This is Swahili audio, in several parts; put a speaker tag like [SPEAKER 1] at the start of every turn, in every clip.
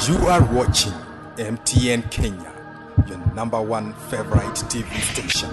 [SPEAKER 1] You are watching MTN Kenya, your number one favorite TV station.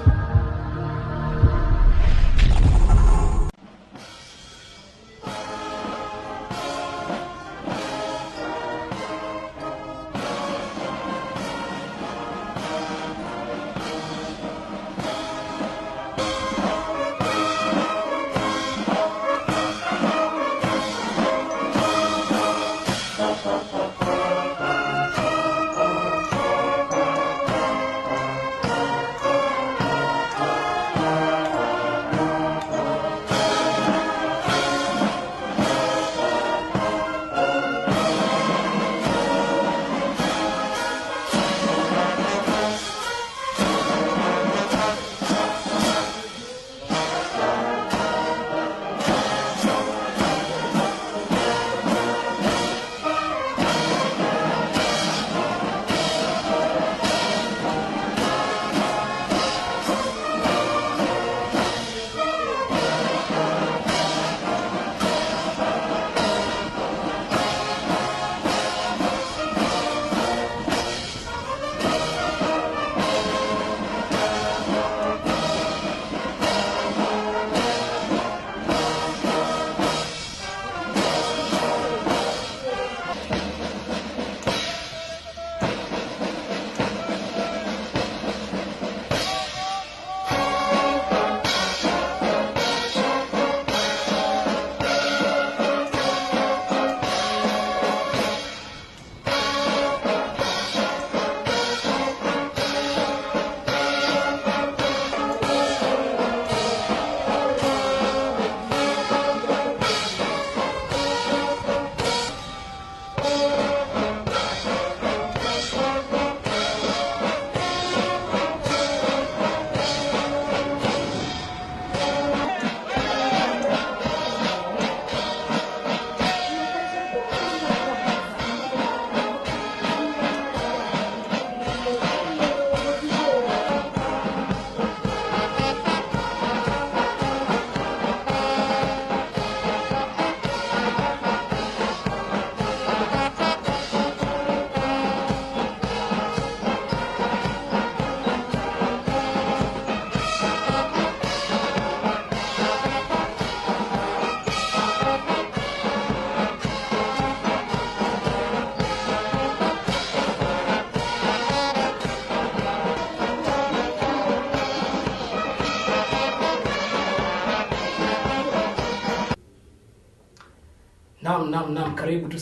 [SPEAKER 2] Naam, karibu tu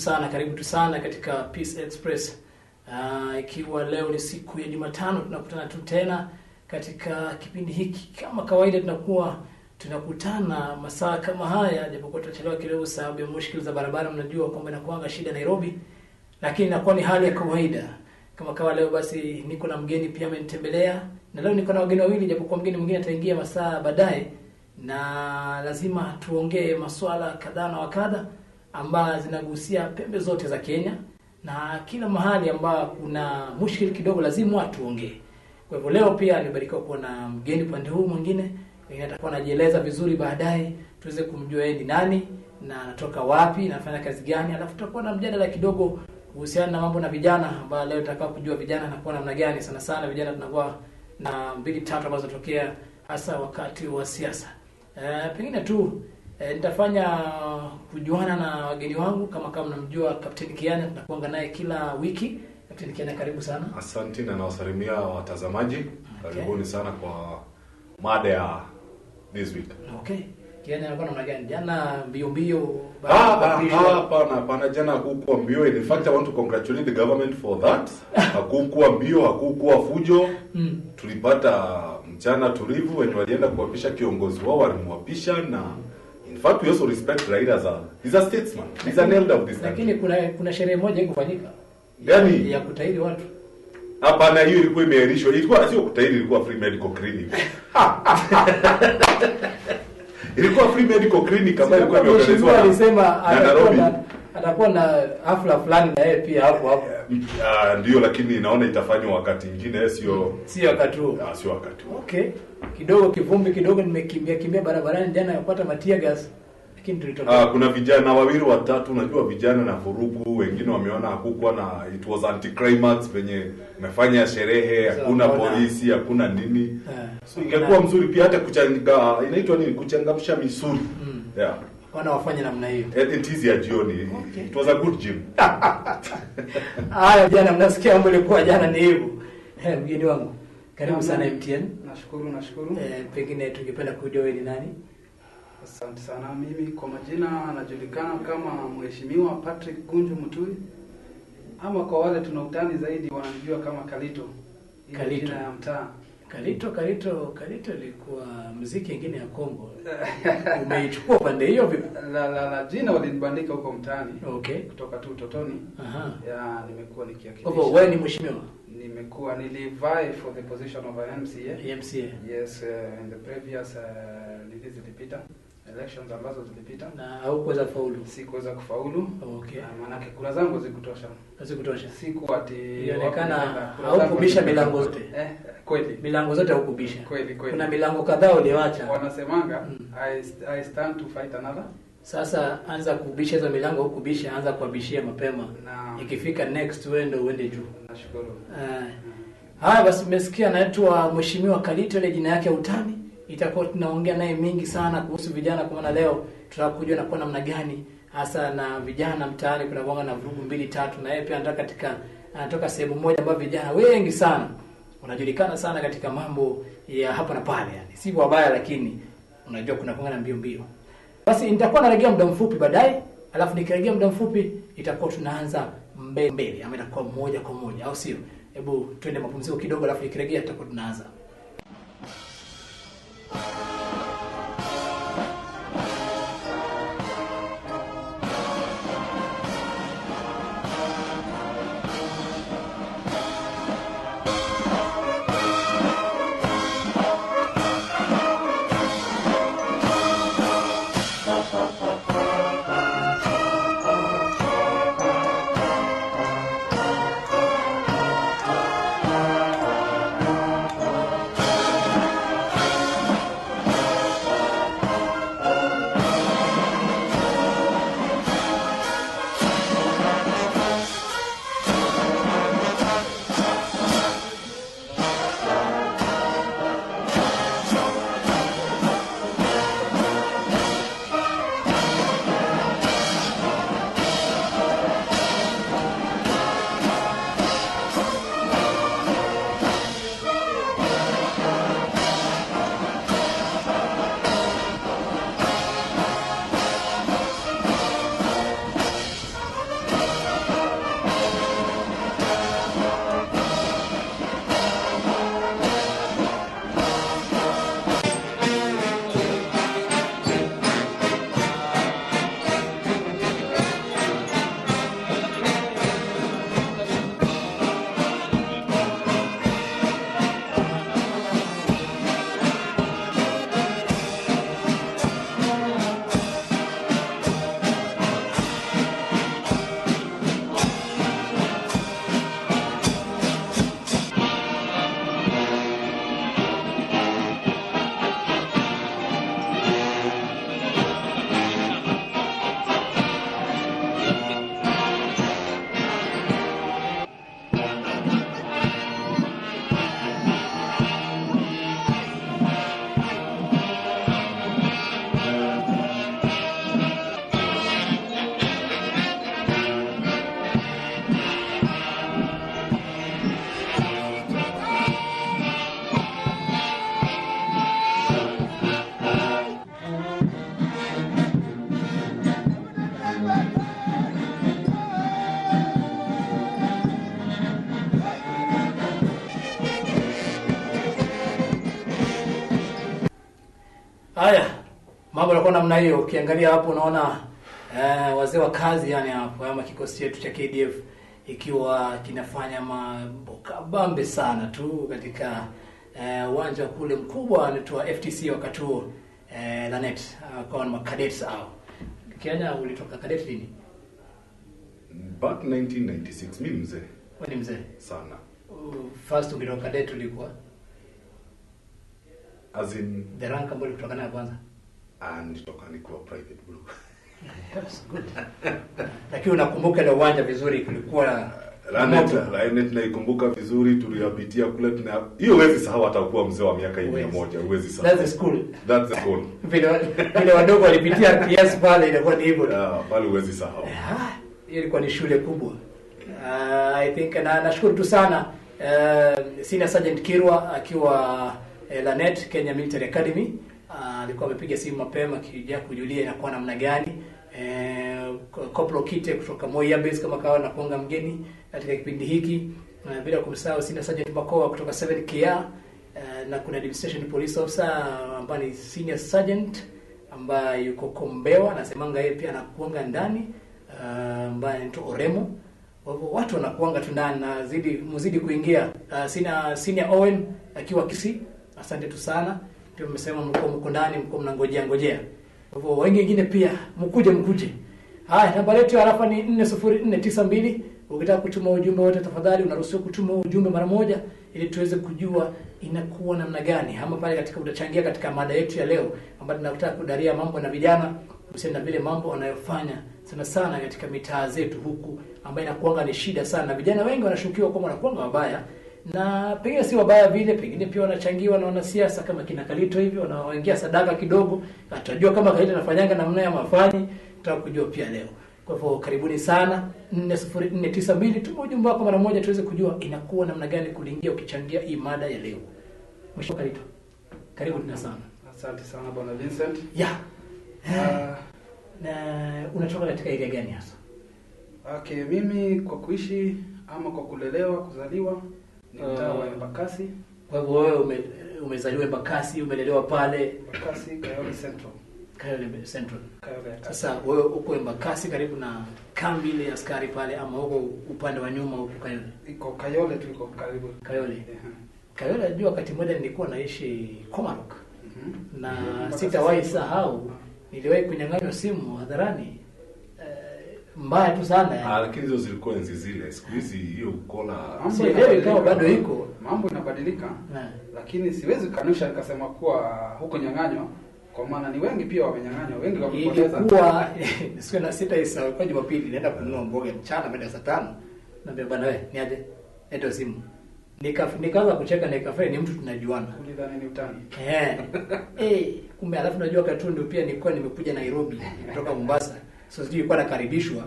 [SPEAKER 2] sana katika Peace Express. Ikiwa leo ni siku ya Jumatano, tunakutana tu tena katika kipindi hiki. Kama kawaida tunakutana masaa kama haya, japokuwa tutachelewa kidogo sababu ya mushkili za barabara. Mnajua kwamba inakuanga shida Nairobi, lakini inakuwa ni hali ya kawaida. Kama kawa leo basi niko na mgeni pia amenitembelea, na leo niko na wageni wawili, japokuwa mgeni mwingine ataingia masaa baadaye, na lazima tuongee masuala kadhaa na wakadha ambazo zinagusia pembe zote za Kenya, na kila mahali ambao kuna mushkili kidogo lazima watu ongee. Kwa hivyo leo pia nimebarikiwa kuwa na mgeni pande huu mwingine, yeye atakuwa anajieleza vizuri, baadaye tuweze kumjua yeye ni nani na anatoka wapi na anafanya kazi gani, alafu tutakuwa na mjadala kidogo kuhusiana na mambo na vijana, ambao leo tutakao kujua vijana na kwa namna gani. Sana vijana tunakuwa na 2-3 ambazo tokea hasa wakati wa siasa. Pengine tu nitafanya kujuana na wageni wangu. Kama mnamjua Captain Kiana, tunakuanga naye kila wiki. Captain Kiana, karibu sana.
[SPEAKER 3] Asante na nawasalimia watazamaji. Karibuni sana kwa mada ya this week.
[SPEAKER 2] Okay. Kiana anakuwa namna gani? Jana mbio
[SPEAKER 3] hapana, jana hakukuwa mbio. In fact, I want to congratulate the government for that. Hakukuwa mbio, hakukuwa fujo. Tulipata mchana tulivu, wenye walienda kuapisha kiongozi wao walimwapisha, na in fact we also respect Raila as he's a statesman. He's an elder of this country.
[SPEAKER 2] Lakini kuna sherehe moja ikufanyika.
[SPEAKER 3] Gani?
[SPEAKER 2] Ya kutahiri watu.
[SPEAKER 3] Hapana, hiyo ilikuwa imeahirishwa. Ilikuwa sio kutahiri, ilikuwa free medical clinic. Ilikuwa free medical clinic ambayo ilikuwa imeorganizwa.
[SPEAKER 2] Alisema atakuwa na hafla fulani na yeye pia hapo.
[SPEAKER 3] Ndio, lakini naona itafanywa wakati mwingine, sio
[SPEAKER 2] wakati huo.
[SPEAKER 3] Sio wakati huo.
[SPEAKER 2] Okay. Kidogo kivumbi kidogo, nimekimbia barabarani jana yapata matia gas. Lakini tulitoka.
[SPEAKER 3] Kuna vijana wawili watatu, unajua vijana na vurugu, wengine wameona hakukuwa na it was anti-climax venye umefanya sherehe, hakuna polisi, hakuna nini. So ingekuwa mzuri pia hata kuchanga, inaitwa nini, kuchangamsha misuli. Yeah.
[SPEAKER 2] Wana wafanye namna hiyo.
[SPEAKER 3] It is ya jioni. Okay. It was a good gym.
[SPEAKER 2] Haya jana mnasikia mambo ilikuwa jana ni hivyo. Mgeni wangu. Karibu sana MTN.
[SPEAKER 4] Nashukuru.
[SPEAKER 2] Pengine tungependa kujua wewe ni nani?
[SPEAKER 4] Asante sana. Mimi kwa majina anajulikana kama Mheshimiwa Patrick Gunju Muturi. Ama kwa wale tunautani zaidi wanajua kama Kalito.
[SPEAKER 2] Kalito
[SPEAKER 4] jina ya mtaa.
[SPEAKER 2] Kalito ilikuwa muziki nyingine ya Kongo. Umeichukua pande hiyo vipi?
[SPEAKER 4] La jina walinibandika huko mtaani.
[SPEAKER 2] Okay.
[SPEAKER 4] Kutoka tu utotoni. Ya nimekuwa nikiakilisha.
[SPEAKER 2] Kwa wewe ni mheshimiwa?
[SPEAKER 4] Nimekuwa nilivai for the position of a MCA.
[SPEAKER 2] MCA.
[SPEAKER 4] Yes, in the previous zilipita elections ambazo zilipita
[SPEAKER 2] na haukuweza kufaulu.
[SPEAKER 4] Sikuweza kufaulu.
[SPEAKER 2] Okay.
[SPEAKER 4] Maana kura zangu zikutosha.
[SPEAKER 2] Siku ati
[SPEAKER 4] inaonekana
[SPEAKER 2] haukubisha milango zote.
[SPEAKER 4] Kweli.
[SPEAKER 2] Milango zote haukubisha.
[SPEAKER 4] Kweli.
[SPEAKER 2] Kuna milango kadhaa uliacha.
[SPEAKER 4] Wanasemanga I stand to fight another.
[SPEAKER 2] Sasa anza kubisha hizo milango hukubisha, anza kuabishia mapema. Ikifika next uende juu.
[SPEAKER 4] Nashukuru.
[SPEAKER 2] Haya basi umesikia anaitwa Mheshimiwa Kalito, ile jina yake utani. Itakuwa tunaongea naye mingi sana kuhusu vijana, kwa maana leo tunataka kujua na kwa namna gani hasa na vijana mtaani kuna bonga na vurugu 2-3, na yeye pia anatoka sehemu moja ambayo vijana wengi sana wanajulikana sana katika mambo ya hapa na pale, yani si wabaya, lakini unajua kuna bonga na mbio. Basi nitakuwa narejea muda mfupi baadaye, alafu nikirejea muda mfupi itakuwa tunaanza mbele ama itakuwa moja kwa moja, au sio? Hebu twende mapumziko kidogo, alafu nikirejea tutakuwa tunaanza. Haya, mambo yanakuwa namna hiyo. Ukiangalia hapo unaona wazee wa kazi yani hapo ama kikosi chetu cha KDF ikiwa kinafanya mambo kabambe sana tu katika uwanja kule mkubwa anaitwa FTC wakati huo Lanet kwa cadets hao. Kenya ulitoka cadet lini?
[SPEAKER 3] Back 1996 mimi mzee.
[SPEAKER 2] Wewe ni mzee
[SPEAKER 3] sana.
[SPEAKER 2] First ukitoka cadet ulikuwa
[SPEAKER 3] as in
[SPEAKER 2] the rank ambayo kutoka nayo kwanza?
[SPEAKER 3] Nilitoka nikiwa private bro.
[SPEAKER 2] That's good. Lakini unakumbuka ile uwanja vizuri kulikuwa
[SPEAKER 3] Lanet naikumbuka vizuri, tuliyapitia kule hiyo huwezi sahau hata kuwa mzee wa miaka 100 huwezi sahau.
[SPEAKER 2] That's the school.
[SPEAKER 3] That's the school.
[SPEAKER 2] Vile wadogo walipitia PS pale ilikuwa ni hivyo.
[SPEAKER 3] Pale huwezi sahau.
[SPEAKER 2] Hiyo ilikuwa ni shule kubwa. I think nashukuru tu sana Senior Sergeant Kirwa akiwa Lanet Kenya Military Academy. Alikuwa amepiga simu mapema kija kujulia inakuwa namna gani. Koplo Kite kutoka Moya Base kama kawa na kuanga mgeni katika kipindi hiki, bila kumsahau Senior Sergeant Bakoa kutoka 7KR, na kuna Administration Police Officer ambaye ni Senior Sergeant ambaye yuko Kombewa, nasemanga yeye pia anakuanga ndani, ambaye anaitwa Oremo. Watu wanakuanga tu ndani na mzidi kuingia. Senior Owen akiwa Kisii, asante tu sana. Pia mmesema mko ndani, mko mnangojea. Kwa hivyo wengine pia mkuje. Haya, namba yetu hapa ni 40492. Ukitaka kutuma ujumbe wote tafadhali unaruhusiwa kutuma ujumbe mara moja ili tuweze kujua inakuwa namna gani. Ama pale katika utachangia katika mada yetu ya leo ambayo tunataka kudaria mambo na vijana kuhusiana na vile mambo wanayofanya sana katika mitaa zetu huku, ambayo inakuanga ni shida sana. Vijana wengi wanashukiwa kwamba wanakuanga wabaya, na pengine si wabaya vile, pengine pia wanachangiwa na wanasiasa kama kina Kalito hivi, wanaoingia sadaka kidogo. Atajua kama Kalito anafanyanga namna ya mafanyi, tutaka kujua pia leo. Kwa hivyo karibuni sana 40492, tuma ujumbe wako mara moja tuweze kujua inakuwa namna gani kulingia ukichangia hii mada ya leo. Mwisho Kalito, karibu tena sana.
[SPEAKER 4] Asante sana bwana Vincent.
[SPEAKER 2] Na unatoka katika area gani hasa?
[SPEAKER 4] Okay, mimi kwa kuishi ama kwa kulelewa, kuzaliwa ni mtaa wa Embakasi.
[SPEAKER 2] Kwa hivyo wewe umezaliwa Embakasi, umelelewa pale
[SPEAKER 4] Embakasi, Kayole Central.
[SPEAKER 2] Kayole. Sasa wewe uko Embakasi karibu na kambi ile askari pale, ama uko upande wa nyuma huko Kayole?
[SPEAKER 4] Iko Kayole, tuko karibu
[SPEAKER 2] Kayole. Kayole, najua wakati mmoja nilikuwa naishi Komarok. Na sitawahi sahau niliwahi kunyang'anywa simu hadharani. Mbaya tu sana.
[SPEAKER 3] Lakini hizo zilikuwa enzi zile. Siku hizi hiyo ukola
[SPEAKER 2] sielewi kama bado iko.
[SPEAKER 4] Mambo inabadilika. Lakini siwezi kanusha nikasema kuwa huko nyang'anywa, kwa maana ni wengi pia wamenyang'anywa, wengi wamepoteza.
[SPEAKER 2] Ilikuwa siku na sita isa kwa Jumapili naenda kununua mboga mchana baada ya saa 5. Naambia bwana wewe niaje? Eto simu. Nikaanza kucheka na ikafanya ni mtu tunajuana.
[SPEAKER 4] Ulidhani ni utani.
[SPEAKER 2] Kumbe alafu najua Katundu pia nilikuwa nimekuja Nairobi kutoka Mombasa. So sijui ilikuwa nakaribishwa.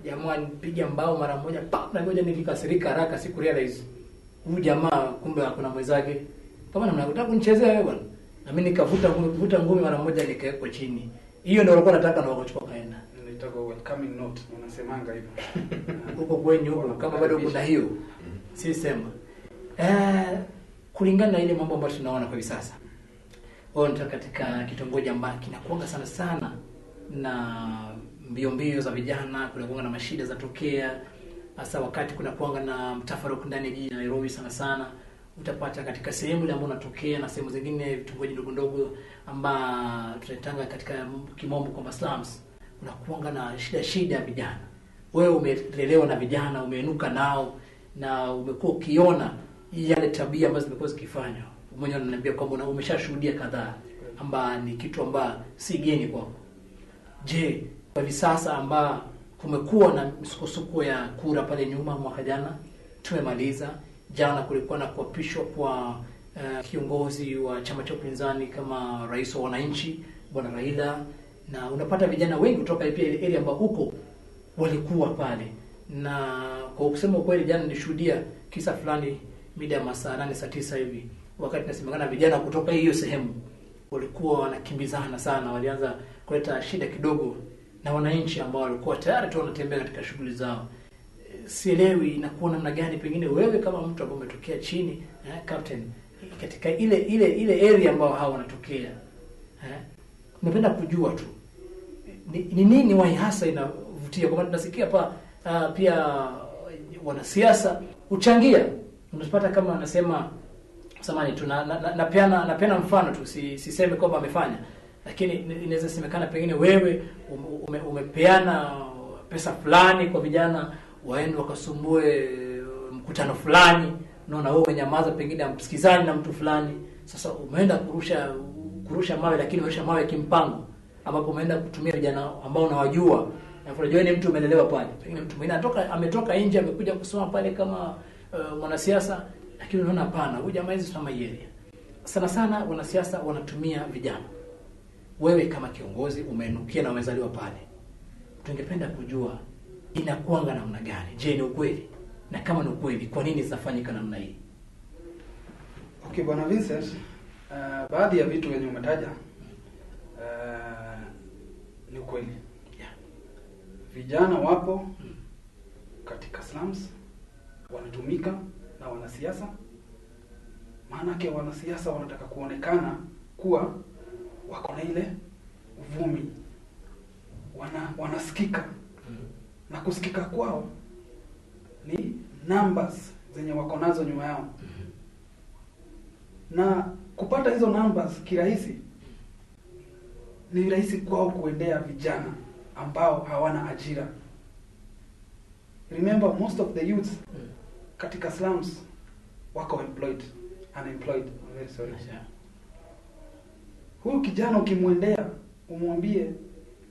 [SPEAKER 2] Jamaa nipiga mbao mara moja, na ngoja nilikasirika haraka, siku realize huyu jamaa kumbe hakuna mwenzake. Kama mnataka kunichezea wewe bwana. Na mimi nikavuta ngumi mara moja nikawekwa chini. Hiyo ndio walikuwa nataka na wakachukua kaenda.
[SPEAKER 4] Nilitaka welcoming note, wanasemanga hivyo.
[SPEAKER 2] Huko kwenyu huko kama bado kuna hiyo. Si sema. Kulingana na ile mambo ambayo tunaona kwa hivi sasa. Nataka katika kitongoji ambacho kinakuanga sana na mbio za vijana, kuna kuanga na mashida za tokea, hasa wakati kuna kuanga na mtafaruku ndani ya jiji la Nairobi sana. Utapata katika sehemu ile ambayo unatokea na sehemu zingine vitongoji ndogo amba tunatanga katika kimombo kwa slums, kuna kuanga na shida ya vijana. Wewe umelelewa na vijana, umeenuka nao na umekuwa ukiona yale tabia ambazo zimekuwa zikifanywa. Mwenyewe unaniambia kwamba umeshashuhudia kadhaa amba ni kitu amba si geni kwako. Je, kwa hivi sasa amba kumekuwa na misukosuko ya kura pale nyuma mwaka jana, tumemaliza. Jana kulikuwa na kuapishwa kwa kiongozi wa chama cha upinzani kama rais wa wananchi bwana Raila, na unapata vijana wengi kutoka pia ile area ambapo huko walikuwa pale. Na kwa kusema kweli, jana nilishuhudia kisa fulani mida ya masaa 8 saa 9 hivi, wakati nasemekana vijana kutoka hiyo sehemu walikuwa wanakimbizana sana, walianza kuleta shida kidogo na wananchi ambao walikuwa tayari tu wanatembea katika shughuli zao. Sielewi inakuwa namna gani, pengine wewe kama mtu ambaye umetokea chini, captain, katika ile area ambao hao wanatokea, napenda kujua tu ni nini wai hasa inavutia, kwa maana tunasikia pia wanasiasa uchangia. Unapata kama wanasema samani napeana mfano tu, siseme kwamba amefanya, lakini inaweza semekana pengine wewe umepeana pesa fulani kwa vijana waende wakasumbue mkutano fulani, unaona wewe umenyamaza, pengine msikizani na mtu fulani. Sasa umeenda kurusha mawe, lakini urusha mawe kimpango, ambapo umeenda kutumia vijana ambao unawajua. Na unajua ni mtu umelelewa pale. Pengine mtu mwingine ametoka nje amekuja kusoma pale kama mwanasiasa, lakini unaona hapana, huyu jamaa hizi kama yeye. Sana sana wanasiasa wanatumia vijana. Wewe kama kiongozi umeinukia na umezaliwa pale, tungependa kujua inakuanga namna gani? Je, ni ukweli? Na kama ni ukweli, kwa nini zinafanyika namna hii?
[SPEAKER 4] Okay, Bwana Vincent, baadhi ya vitu wenye umetaja ni ukweli.
[SPEAKER 2] Yeah.
[SPEAKER 4] Vijana wapo katika slums wanatumika na wanasiasa. Maanake wanasiasa wanataka kuonekana kuwa wako na ile uvumi, wanasikika, na kusikika kwao ni numbers zenye wako nazo nyuma yao, na kupata hizo numbers kirahisi ni rahisi kwao kuendea vijana ambao hawana ajira. Remember, most of the youths katika slums wako unemployed. I'm very sorry. Huyu kijana ukimwendea umwambie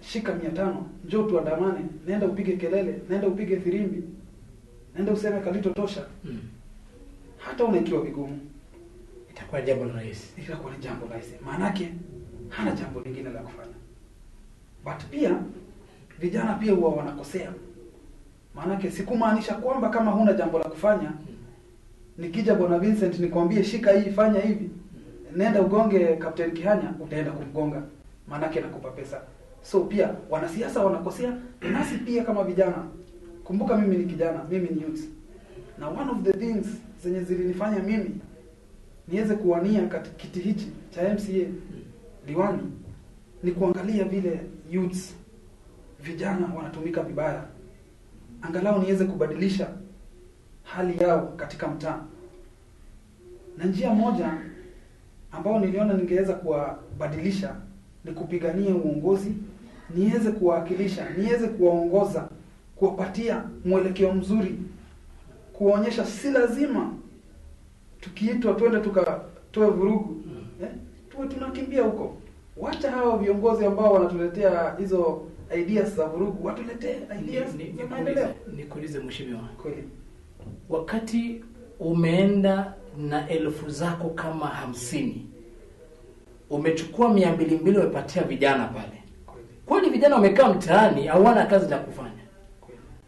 [SPEAKER 4] shika 500, njoo tuandamane, nenda upige kelele, nenda upige firimbi, nenda useme kalito tosha, hata unaikiwa vigumu,
[SPEAKER 2] Itakuwa jambo la rahisi.
[SPEAKER 4] itakuwa ni jambo rahisi, maanake hana jambo lingine la kufanya. But pia vijana pia huwa wanakosea, maanake sikumaanisha kwamba kama huna jambo la kufanya, nikija Bwana Vincent nikwambie shika hii, fanya hivi, nenda ugonge Captain Kihanya, utaenda kumgonga, maanake nakupa pesa. So pia wanasiasa wanakosea, nasi pia kama vijana. Kumbuka mimi ni kijana, mimi ni youth, na one of the things zenye zilinifanya mimi niweze kuwania kiti hichi cha MCA diwani ni kuangalia vile youths, vijana wanatumika vibaya, angalau niweze kubadilisha hali yao katika mtaa. Na njia moja ambao niliona ningeweza kuwabadilisha ni kupigania uongozi, niweze kuwakilisha, niweze kuwaongoza, kuwapatia mwelekeo mzuri, kuwaonyesha si lazima tukiitwa twende tukatoe vurugu, tuwe tunakimbia huko. Wacha hao viongozi ambao wanatuletea hizo ideas za vurugu, watuletee ideas za maendeleo.
[SPEAKER 2] Nikuulize mheshimiwa,
[SPEAKER 4] Kweli.
[SPEAKER 2] wakati umeenda na 1000 zako kama 50, umechukua 200 umepatia vijana pale, kwani vijana wamekaa mtaani hawana kazi za kufanya?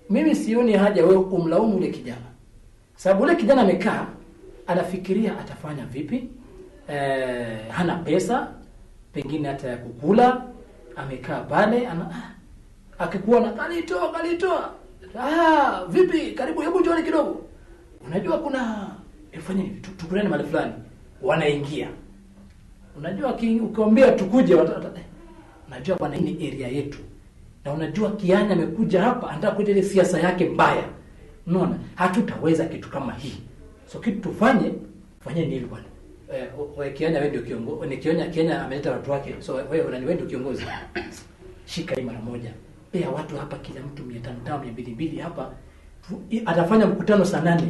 [SPEAKER 2] Mimi sioni haja wewe umlaumu ule kijana, sababu ule kijana amekaa anafikiria atafanya vipi, hana pesa pengine hata ya kukula, amekaa pale akikuwa na kalitoa vipi, karibu, hebu njoo kidogo, unajua kuna ifanye hivi, tukulane mahali fulani, wanaingia. Unajua ukiwaambia tukuje, unajua bwana, hii ni area yetu, na unajua Kianya amekuja hapa anataka kuleta ile siasa yake mbaya, unaona hatutaweza kitu kama hii, so kitu tufanye hivi bwana. Wewe Kianya, wewe ndio kiongozi, ni Kianya ameleta watu wake, so wewe ndio kiongozi, shika hii mara moja, pia watu hapa kila mtu 500 200 hapa, atafanya mkutano saa 8,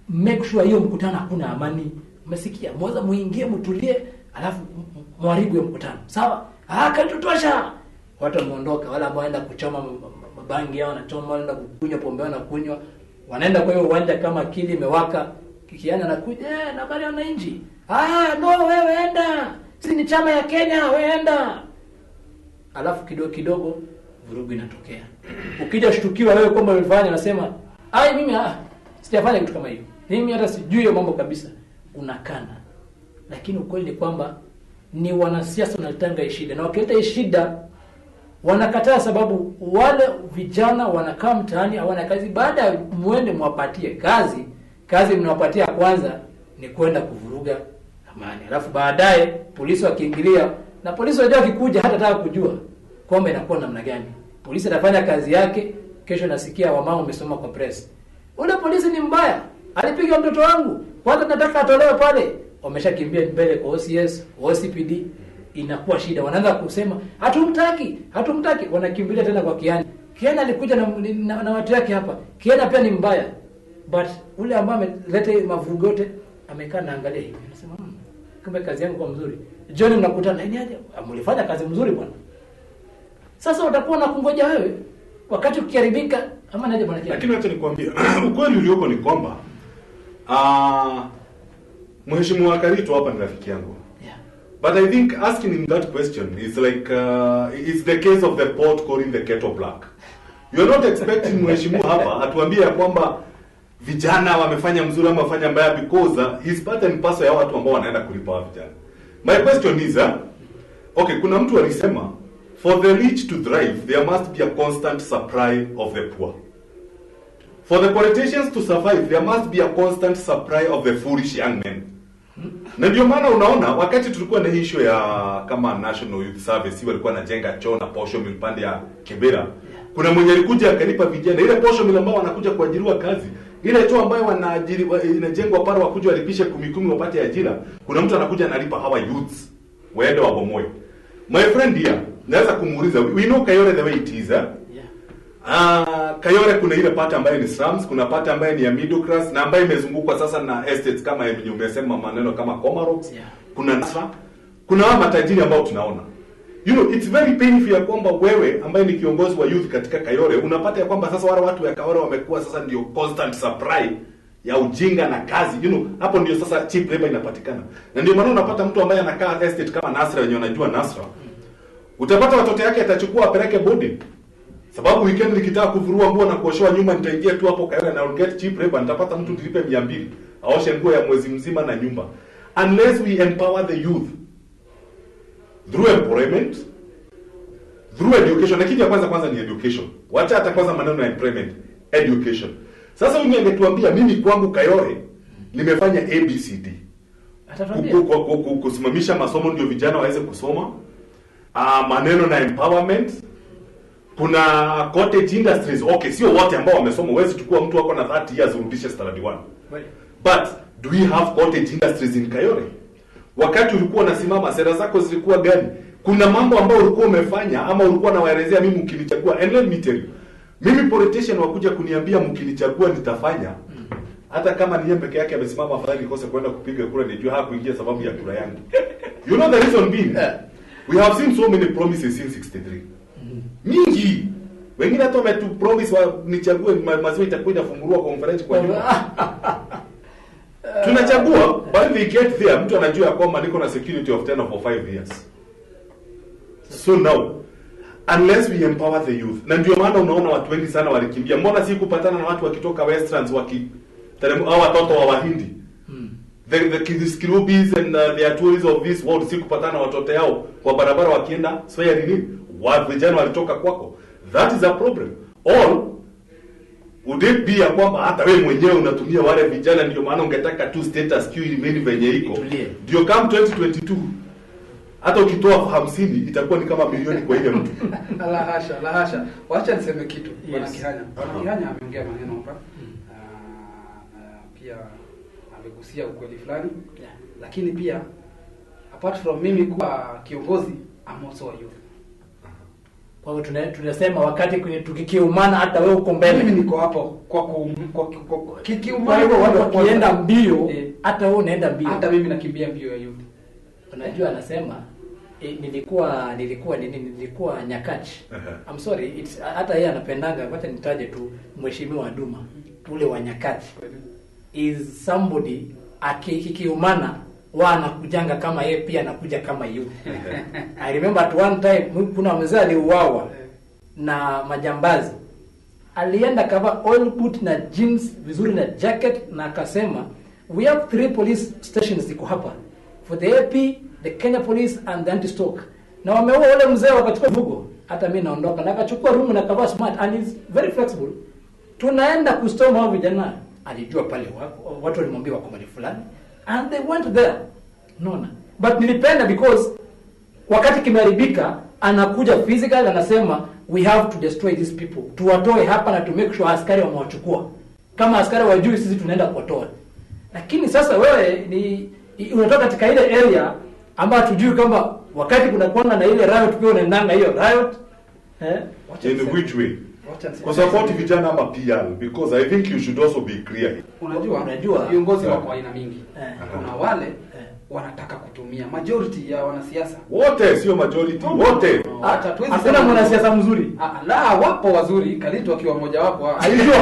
[SPEAKER 2] make sure hiyo mkutano hakuna amani, umesikia? Mwanza muingie mtulie, alafu mwaribu ya mkutano, sawa? Kalitutosha, watu wameondoka, wala ambao waenda kuchoma mabangi yao wanachoma, wanaenda kukunywa pombe wanakunywa, wanaenda kwa hiyo uwanja kama akili imewaka. Kikiana anakuja na habari ya wananchi, no wewe enda, si ni chama ya Kenya, wewe enda. Alafu kidogo vurugu inatokea. Ukija shtukiwa wewe kwamba ulifanya, nasema mimi sijafanya kitu kama hiyo, mimi hata sijui hiyo mambo kabisa, unakana. Lakini ukweli ni kwamba ni wanasiasa wanalitanga shida, na wakileta shida wanakataa, sababu wale vijana wanakaa mtaani hawana kazi. Baada ya muende mwapatie kazi mnawapatia kwanza ni kwenda kuvuruga amani, alafu baadaye polisi wakiingilia, na polisi wajao kikuja hata nataka kujua kwamba inakuwa namna gani. Polisi atafanya kazi yake, kesho nasikia wamama wamesoma kwa press, ule polisi ni mbaya, alipiga mtoto wangu, kwanza nataka atolewe pale. Wameshakimbia mbele kwa OCS, OCPD, inakuwa shida. Wanaanza kusema hatumtaki, wanakimbilia tena kwa Kianya. Kianya alikuja na watu yake hapa, Kianya pia ni mbaya, but ule ambaye ameleta mavurugo yote amekaa na angalia hivi, anasema kumbe kazi yangu kwa mzuri. Jioni mnakutana, ni aje? Mlifanya kazi mzuri bwana. Sasa utakuwa na kungoja wewe wakati ukiharibika ama naje bwana kia.
[SPEAKER 3] Lakini acha nikwambie, ukweli ulioko ni kwamba Mheshimiwa Karito hapa ni rafiki yangu.
[SPEAKER 2] Yeah.
[SPEAKER 3] But I think asking him that question is like it's the case of the pot calling the kettle black. You're not expecting Mheshimiwa hapa atuambie ya kwamba vijana wamefanya mzuri ama wafanya mbaya because he's part and parcel ya watu ambao wanaenda kulipa wa vijana. My question is okay, kuna mtu alisema for the rich to thrive there must be a constant supply of the poor. For the politicians to survive there must be a constant supply of the foolish young men. Na ndio maana unaona wakati tulikuwa na issue ya kama National Youth Service walikuwa wanajenga choo na posho mill pande ya Kibera. Kuna mwenye alikuja akalipa vijana ile posho mill ambao wanakuja kuajiriwa kazi. Ile choo ambayo wanaajiri inajengwa pale wakuja walipishe 10 wapate ajira. Kuna mtu anakuja analipa hawa youths waende wabomoe. My friend here, naweza kumuuliza, we know Kayole the way it is, Kayole kuna ile part ambayo ni slums, kuna part ambayo ni ya middle class na ambayo imezungukwa sasa na estates kama yenye umesema maneno kama Comarox, kuna Nasra, kuna wa matajiri ambao tunaona. You know, it's very painful ya kwamba wewe ambaye ni kiongozi wa youth katika Kayole unapata ya kwamba sasa wale watu wa Kayole wamekuwa sasa ndio constant supply ya ujinga na kazi. You know, hapo ndio sasa cheap labor inapatikana. Na ndio maana unapata mtu ambaye anakaa estate kama Nasra wenye unajua Nasra. Utapata watoto yake atachukua apeleke boarding. Sababu weekend nikitaka kuvurua nguo na kuoshoa nyumba nitaingia tu hapo Kayole na I'll get cheap labor, nitapata mtu nilipe 200 aoshe nguo ya mwezi mzima na nyumba. Unless we empower the youth through employment, through education. Lakini ya kwanza ni education. Wacha hata kwanza maneno ya employment, education. Sasa mimi ningetuambia mimi kwangu Kayole nimefanya ABCD.
[SPEAKER 2] Atatuambia
[SPEAKER 3] kusimamisha masomo ndio vijana waweze kusoma. Maneno na empowerment. Kuna cottage industries. Okay, sio wote ambao wamesoma. Huwezi chukua mtu wako na 30 years urudishe standard 1. But do we have cottage industries in Kayole? Wakati ulikuwa unasimama sera zako zilikuwa gani? Kuna mambo ambayo ulikuwa umefanya ama ulikuwa unawaelezea mimi mkinichagua. And let me tell you, mimi politician wakuja kuniambia mkinichagua nitafanya. Hata kama ni yeye peke yake amesimama afadhali nikose kwenda kupiga kura nijue hakuingia sababu ya kura yangu. You know the reason being? We have seen so many promises since 63. Mingi. Wengine hata wametu promise nichague maziwa itakuwa inafunguliwa conference kwa nyumba. Tunachagua but we get there mtu anajua ya kwamba niko na security of 10 for 5 years. So now unless we empower the youth. Na ndio maana unaona watu wengi sana walikimbia. Mbona si kupatana na watu wakitoka Westlands au watoto wa Wahindi? The Kirubis and the tourists of this world si kupatana na watoto yao kwa barabara wakienda Swaya nini? Watu vijana walitoka kwako. That is a problem. All would it be ya kwamba hata wewe mwenyewe unatumia wale vijana ndio maana ungetaka tu status quo remain venye iko. Ndio kama 2022 hata ukitoa 50 itakuwa ni kama milioni kwa ile mtu.
[SPEAKER 4] La hasha. Wacha niseme kitu. Bwana Kihanya. Bwana Kihanya ameongea maneno hapa. Pia amegusia ukweli fulani. Lakini pia apart from mimi kuwa kiongozi, I'm also a youth.
[SPEAKER 2] Kwa hivyo tunasema wakati tukikiumana hata wewe uko mbele.
[SPEAKER 4] Mimi niko hapo kwa
[SPEAKER 2] kikiumana watu wakienda mbio hata wewe unaenda mbio.
[SPEAKER 4] Hata mimi nakimbia mbio ya youth.
[SPEAKER 2] Unajua anasema nilikuwa Nyakachi. I'm sorry, it's hata yeye anapendanga, wacha nitaje tu Mheshimiwa Duma ule wa Nyakachi. Is somebody akikiumana wanakujanga kama yeye pia anakuja kama youth. I remember at one time kuna mzee aliuawa na majambazi. Alienda kava oil boot na jeans vizuri na jacket na akasema we have 3 police stations ziko hapa. For the AP, the Kenya Police and the anti-stock. Na wameua wale mzee wakachukua vugo. Hata mimi naondoka na akachukua room na kava smart and is very flexible. Tunaenda kustorm hao vijana. Alijua pale watu walimwambia wako mahali fulani and they went there. Unaona? But nilipenda because wakati kimeharibika anakuja physical anasema we have to destroy these people. Tuwatoe hapa na to make sure askari wamewachukua. Kama askari wajui sisi tunaenda kuwatoa. Lakini sasa wewe ni unatoka katika ile area ambayo tujui kama wakati kuna kuona na ile riot pia unaendanga hiyo riot
[SPEAKER 3] in which way kwa support vijana ama PR because I think you should also be clear.
[SPEAKER 4] Unajua viongozi wako aina mingi. Kuna wale wanataka kutumia. Majority ya wanasiasa
[SPEAKER 3] Wote sio majority, wote.
[SPEAKER 4] hata tuwezi
[SPEAKER 2] Hakuna
[SPEAKER 4] sema-
[SPEAKER 2] mwanasiasa mzuri.
[SPEAKER 4] La, wapo wazuri, Kalito akiwa mmoja wapo.
[SPEAKER 2] Alijua.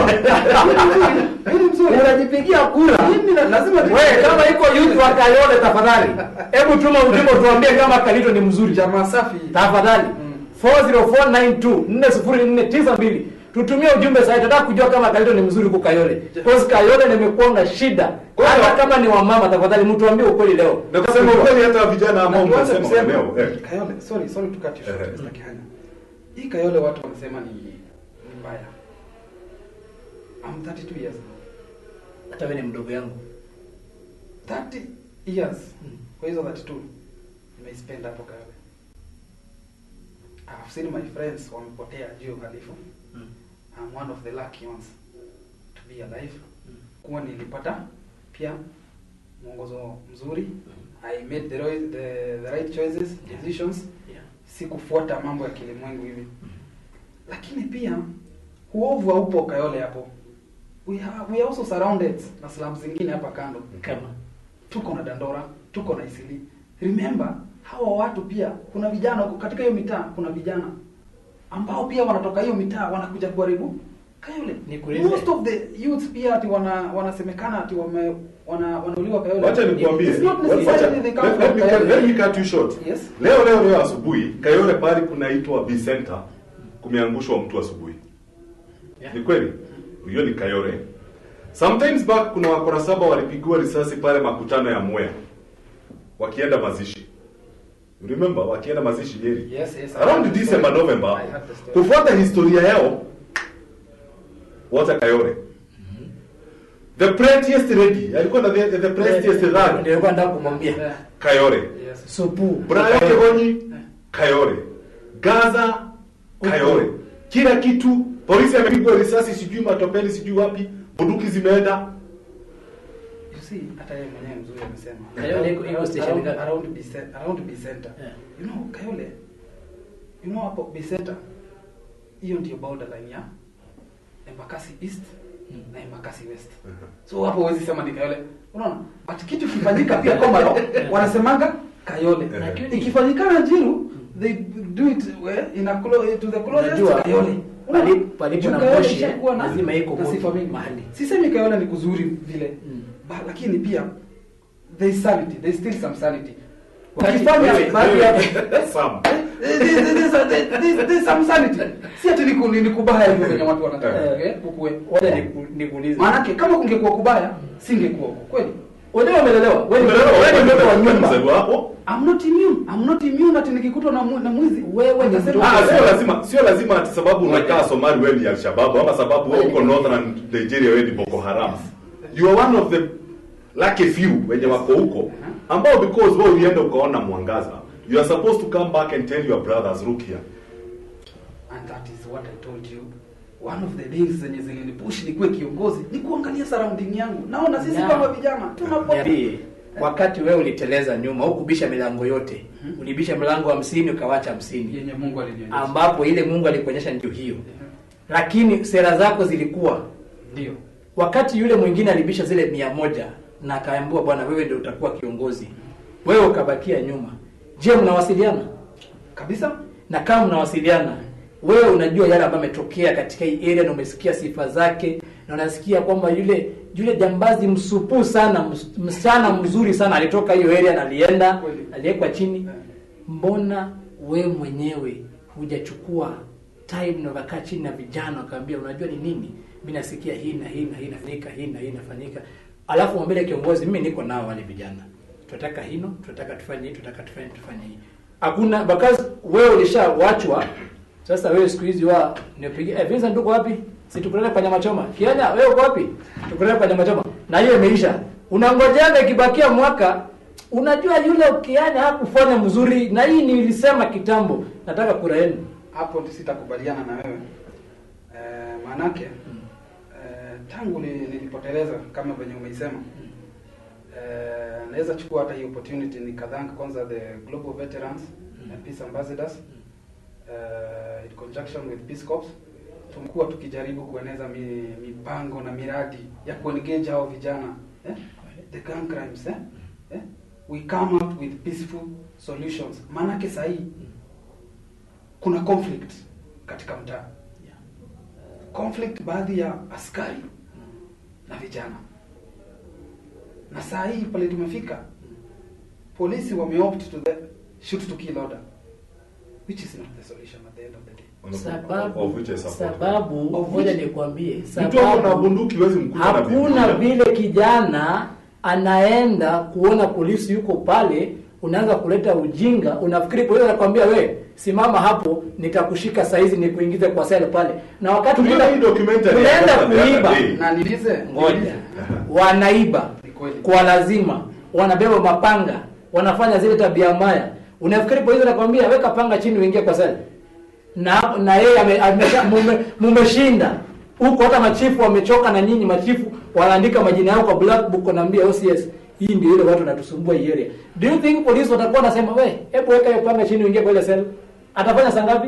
[SPEAKER 4] Yule mzuri.
[SPEAKER 2] Unajipigia kura.
[SPEAKER 4] Mimi lazima
[SPEAKER 2] Wewe kama iko youth wa Kayole tafadhali. Hebu tuma ujumbe tuambie kama Kalito ni mzuri.
[SPEAKER 4] jamaa safi.
[SPEAKER 2] Tafadhali. 40492 40492. Tutumie ujumbe sasa, tunataka kujua kama Kalito ni mzuri kwa Kayole. Because Kayole nimekuwa na shida. Hata kama ni wamama tafadhali mtuambie ukweli leo.
[SPEAKER 3] Na kusema ukweli hata vijana ambao
[SPEAKER 4] Na tuanze
[SPEAKER 3] mnasema
[SPEAKER 4] kusema,
[SPEAKER 3] leo.
[SPEAKER 4] Kayole, sorry to cut you short, Mr. Kihanya. Hii Kayole watu wanasema ni mbaya. I'm 32 years now.
[SPEAKER 2] Hata wewe ni mdogo yangu.
[SPEAKER 4] 30 years. Kwa hizo 32 nimespend hapo Kayole. I've seen my friends wamepotea juu ya uhalifu. I'm one of the lucky ones to be alive. Kuwa nilipata pia mwongozo mzuri. I made the right choices, decisions.
[SPEAKER 2] Yeah.
[SPEAKER 4] Sikufuata mambo ya kilimwengu hivi. Lakini pia uovu haupo Kayole hapo. We are also surrounded na slums zingine hapa kando.
[SPEAKER 2] Kama
[SPEAKER 4] Tuko na Dandora, tuko na Isili. Remember, hawa watu pia kuna vijana katika hiyo mitaa, kuna vijana ambao pia wanatoka hiyo mitaa wanakuja kuharibu Kayole.
[SPEAKER 2] Nikuulize.
[SPEAKER 4] Most of the youth pia ati wanasemekana ati wanauliwa Kayole.
[SPEAKER 3] Wacha nikwambie.
[SPEAKER 4] It's not necessarily they come from Kayole.
[SPEAKER 3] Let me cut you short.
[SPEAKER 4] Yes.
[SPEAKER 3] Leo asubuhi Kayole pale kunaitwa B Center kumeangushwa mtu asubuhi.
[SPEAKER 2] Yeah.
[SPEAKER 3] Ni kweli? Hiyo ni Kayole. Sometimes back kuna wakora 7 walipigwa risasi pale makutano ya Mwea. Wakienda mazishi. You remember wakienda mazishi Nyeri?
[SPEAKER 4] Yes.
[SPEAKER 3] Around December, November.
[SPEAKER 4] I have the story.
[SPEAKER 3] Kufuata historia yao wacha Kayole. The prettiest lady, alikuwa na the prettiest lady.
[SPEAKER 2] ndio nilikuwa nataka kumwambia.
[SPEAKER 4] Yeah.
[SPEAKER 3] Kayole.
[SPEAKER 4] Yes.
[SPEAKER 2] Supu.
[SPEAKER 3] Brian Kegonyi, Kayole. Gaza, Kayole. Kila kitu, polisi amepigwa risasi sijui matopeni sijui wapi, bunduki zimeenda.
[SPEAKER 4] You see, hata yeye mwenyewe mzuri amesema.
[SPEAKER 2] Kayole iko station gani?
[SPEAKER 4] Around B Center.
[SPEAKER 2] Yeah.
[SPEAKER 4] You know, Kayole. You know hapo B Center. Hiyo ndio borderline ya Embakasi East na Embakasi West. So hapo huwezi sema ni Kayole. Unaona? But kitu kifanyika pia Komaro wanasemanga Kayole.
[SPEAKER 2] Lakini
[SPEAKER 4] Ikifanyikana Njiru, they do it to the closest
[SPEAKER 2] Unajua,
[SPEAKER 4] Kayole.
[SPEAKER 2] palipo na
[SPEAKER 4] Kayole
[SPEAKER 2] moshi,
[SPEAKER 4] ishakuwa na
[SPEAKER 2] lazima iko
[SPEAKER 4] na
[SPEAKER 2] moto
[SPEAKER 4] sifa mingi.
[SPEAKER 2] mahali.
[SPEAKER 4] Sisemi Kayole ni kuzuri vile. Lakini pia there is sanity, there is still some sanity. Wakifanya baadhi ya
[SPEAKER 3] Sam.
[SPEAKER 4] there's some sanity. Si ati ni kubaya hivyo kwenye watu wanataka. Kukue.
[SPEAKER 2] Wacha nikuulize.
[SPEAKER 4] Maana kama kungekuwa kubaya, singekuwa huko. Kweli.
[SPEAKER 2] Wewe umelelewa. Wewe ni mtoto wa nyumba.
[SPEAKER 4] I'm not immune ati nikikutwa na mwizi.
[SPEAKER 2] Wewe ni
[SPEAKER 4] Utasema,
[SPEAKER 2] mtoto.
[SPEAKER 3] Sio lazima ati sababu unakaa Somali wewe ni Al-Shabaab ama sababu wewe uko Northern Nigeria wewe ni Boko Haram. You are one of the lucky few wenye wako huko ambao because wewe ulienda ukaona mwangaza. You are supposed to come back and tell your brothers look here.
[SPEAKER 4] and that is what I told you. One of the things zenye zilinipush nikuwe kiongozi ni kuangalia surrounding yangu. Naona sisi kama vijana tunapotea.
[SPEAKER 2] Niambie, wakati wewe uliteleza nyuma, hukubisha milango yote. Ulibisha mlango 50 ukawacha 50.
[SPEAKER 4] Yenye Mungu alinionyesha.
[SPEAKER 2] Ambapo ile Mungu alikuonyesha ndio hiyo. Lakini sera zako zilikuwa
[SPEAKER 4] Ndio.
[SPEAKER 2] wakati yule mwingine alibisha zile 100 na akaambiwa bwana wewe ndio utakuwa kiongozi. Wewe ukabakia nyuma. Je, mnawasiliana?
[SPEAKER 4] Kabisa?
[SPEAKER 2] Na kama mnawasiliana, wewe unajua yale ambayo yametokea katika hii area na umesikia sifa zake na unasikia kwamba yule jambazi msupu sana, msichana mzuri sana alitoka hiyo area na alienda, aliwekwa chini. Mbona wewe mwenyewe hujachukua time na ukakaa chini na vijana ukaambia unajua ni nini? Mimi nasikia hii na hii na hii inafanyika, hii na hii inafanyika. Alafu mwambie kiongozi mimi niko nao wale vijana. Tunataka hino, tunataka tufanye hii, tunataka tufanye hii. Hakuna because wewe ulishawachwa. Sasa wewe siku hizi nipigie Vincent uko wapi? Si tukutane kwa nyama choma. Kianya wewe uko wapi? Tukutane kwa nyama choma. Na hiyo imeisha. Unangojeanga ikibakia mwaka, unajua yule Kianya hakufanya mzuri na hii nilisema kitambo. Nataka kura yenu.
[SPEAKER 4] Hapo sitakubaliana na wewe. Manake tangu nilipoteleza kama venye umeisema. Naweza chukua hata hii opportunity nikadhanka kwanza the Global Veterans and Peace Ambassadors in conjunction with Peace Corps. Tumekuwa tukijaribu kueneza mipango na miradi ya kuengage hao vijana the gang crimes we come up with peaceful solutions. Maanake sahi kuna conflict katika mtaa. Conflict baadhi ya askari na vijana. Na saa hii pale tumefika, polisi wameopt to the shoot to kill order, which is not the solution at the end of the day.
[SPEAKER 2] Sababu ngoja nikwambie,
[SPEAKER 3] mtu ana bunduki huwezi mkuta na
[SPEAKER 2] hakuna vile kijana anaenda kuona polisi yuko pale, unaanza kuleta ujinga, unafikiri polisi anakuambia we simama hapo nitakushika saizi nikuingize kwa sel pale. Na wakati
[SPEAKER 3] tunaenda
[SPEAKER 2] kuiba
[SPEAKER 4] na nilize
[SPEAKER 2] ngoja wanaiba kwa lazima, wanabeba mapanga, wanafanya zile tabia mbaya. Unafikiri polisi anakuambia weka panga chini uingie kwa sel? Na yeye mmeshinda huko, hata machifu wamechoka na nyinyi machifu wanaandika majina yao kwa black book, wanaambia OCS hii ndio ile watu wanatusumbua hii area. Do you think police watakuwa nasema we hebu weka hiyo panga chini uingie kwa ile cell? Atafanya saa ngapi?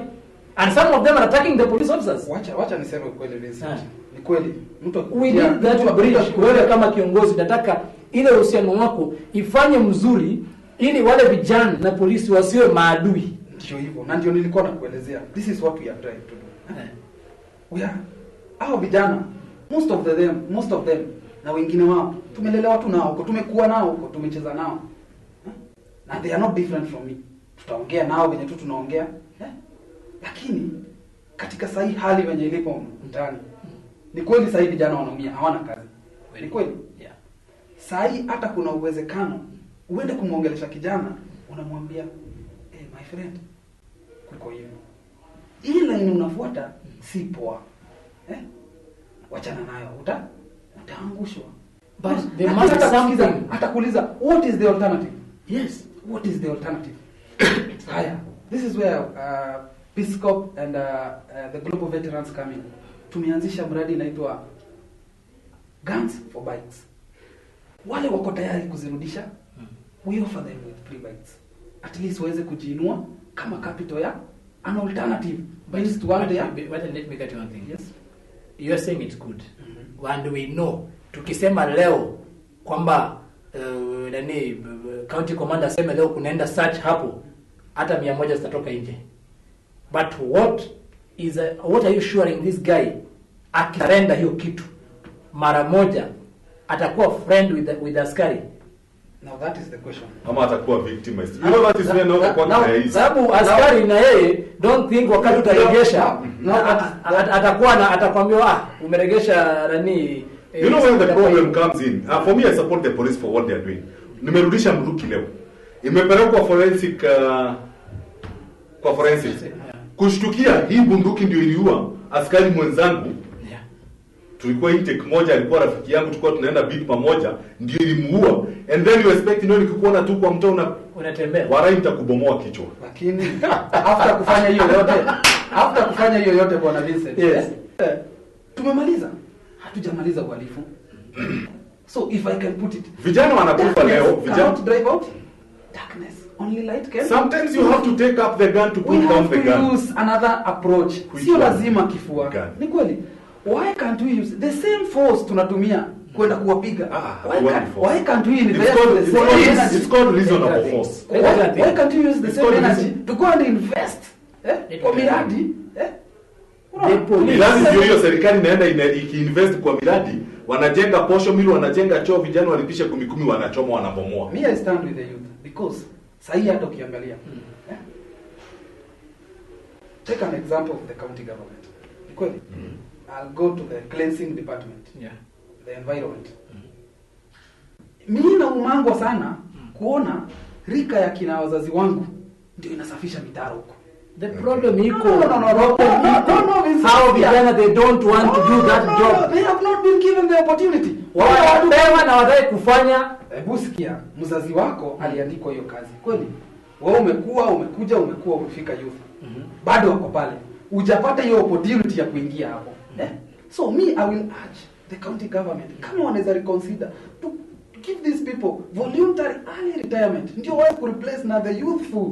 [SPEAKER 2] And some of them are attacking the police officers.
[SPEAKER 4] Wacha niseme kweli Vincent. Ni kweli mtu
[SPEAKER 2] we need that bridge. Wewe kama kiongozi nataka ile uhusiano wako ifanye mzuri ili wale vijana na polisi wasiwe maadui.
[SPEAKER 4] Ndio hivyo. Na ndio nilikuwa nakuelezea. This is what we are trying to do. We are hao vijana most of them na wengine wao tumelelewa tu nao huko, tumekuwa nao huko, tumecheza nao. Na they are not different from me. Tutaongea nao venye tu tunaongea. Lakini katika sahi hali venye ilipo mtaani, ni kweli sahi vijana wanaumia, hawana kazi. Ni kweli?
[SPEAKER 2] Yeah.
[SPEAKER 4] Sahi hata kuna uwezekano uende kumuongelesha kijana, unamwambia my friend, kuko hivi. Ila unafuata si poa. Wachana nayo, utaangushwa.
[SPEAKER 2] But they must something.
[SPEAKER 4] Atakuuliza what is the alternative?
[SPEAKER 2] Yes,
[SPEAKER 4] what is the alternative? Haya, this is where Peace Corps and the Global Veterans come in. Tumeanzisha mradi inaitwa Guns for Bikes. Wale wako tayari kuzirudisha, we offer them with free bikes. At least waweze kujiinua kama capital ya an alternative.
[SPEAKER 2] But let me get one thing.
[SPEAKER 4] Yes.
[SPEAKER 2] You are saying it's good. And we know tukisema leo kwamba county commander sema leo kunaenda search hapo, hata 100 zitatoka nje. But what are you assuring this guy akirenda hiyo kitu mara moja atakuwa friend with the askari?
[SPEAKER 4] Now that is the question.
[SPEAKER 3] Ama atakuwa victimized. You know that is when not kwa
[SPEAKER 2] kaya. Sababu askari na yeye don't think wakati utaregesha atakuwa atakwambia umeregesha nani.
[SPEAKER 3] You know where the problem comes in. For me, I support the police for what they are doing. Nimerudisha mruki leo. Imepelekwa forensic kwa forensics. Kushtukia hii bunduki ndio iliua askari mwenzangu. Tulikuwa intake moja, alikuwa rafiki yangu, tulikuwa tunaenda beat pamoja, ndio ilimuua. And then you expect nikikuona tu kwa mtaa
[SPEAKER 2] unatembea.
[SPEAKER 3] Warai nitakubomoa kichwa.
[SPEAKER 4] Lakini after kufanya hiyo yote bwana Vincent.
[SPEAKER 2] Yes.
[SPEAKER 4] Tumemaliza. Hatujamaliza uhalifu. So if I can put it,
[SPEAKER 3] vijana wanakufa leo,
[SPEAKER 4] vijana to drive out darkness. Only light can.
[SPEAKER 3] Sometimes you have to take up the gun to put down the gun. We have to
[SPEAKER 4] use another approach. Sio lazima kifua. Ni kweli. Why can't we use the same force tunatumia kwenda kuwapiga? Why can't we invest the same energy?
[SPEAKER 3] It's called reasonable force.
[SPEAKER 4] Why can't we use the same energy to go and invest? Kwa miradi?
[SPEAKER 3] Miradi ndio hiyo serikali inaenda ikiinvest kwa miradi, wanajenga posho mill, wanajenga choo, vijana walipisha 10 wanachoma, wanabomoa.
[SPEAKER 4] Me I stand with the youth because sahi hata ukiangalia. Take an example of the county government. Because I'll go to the cleansing department.
[SPEAKER 2] Yeah.
[SPEAKER 4] The environment. Mimi naumangwa sana kuona rika ya kina wazazi wangu ndio inasafisha mitaro huko.
[SPEAKER 2] The problem iko
[SPEAKER 4] no,
[SPEAKER 2] how vijana they don't want to do that job.
[SPEAKER 4] They have not been given the opportunity.
[SPEAKER 2] Wao na wadai kufanya.
[SPEAKER 4] Hebu sikia, mzazi wako aliandikwa hiyo kazi. Kweli? Wewe umekuja umefika youth. Bado wako pale. Hujapata hiyo opportunity ya kuingia hapo. So me I will urge the county government kama wanaweza reconsider to give these people voluntary early retirement. Ndio wao ku replace na the youthful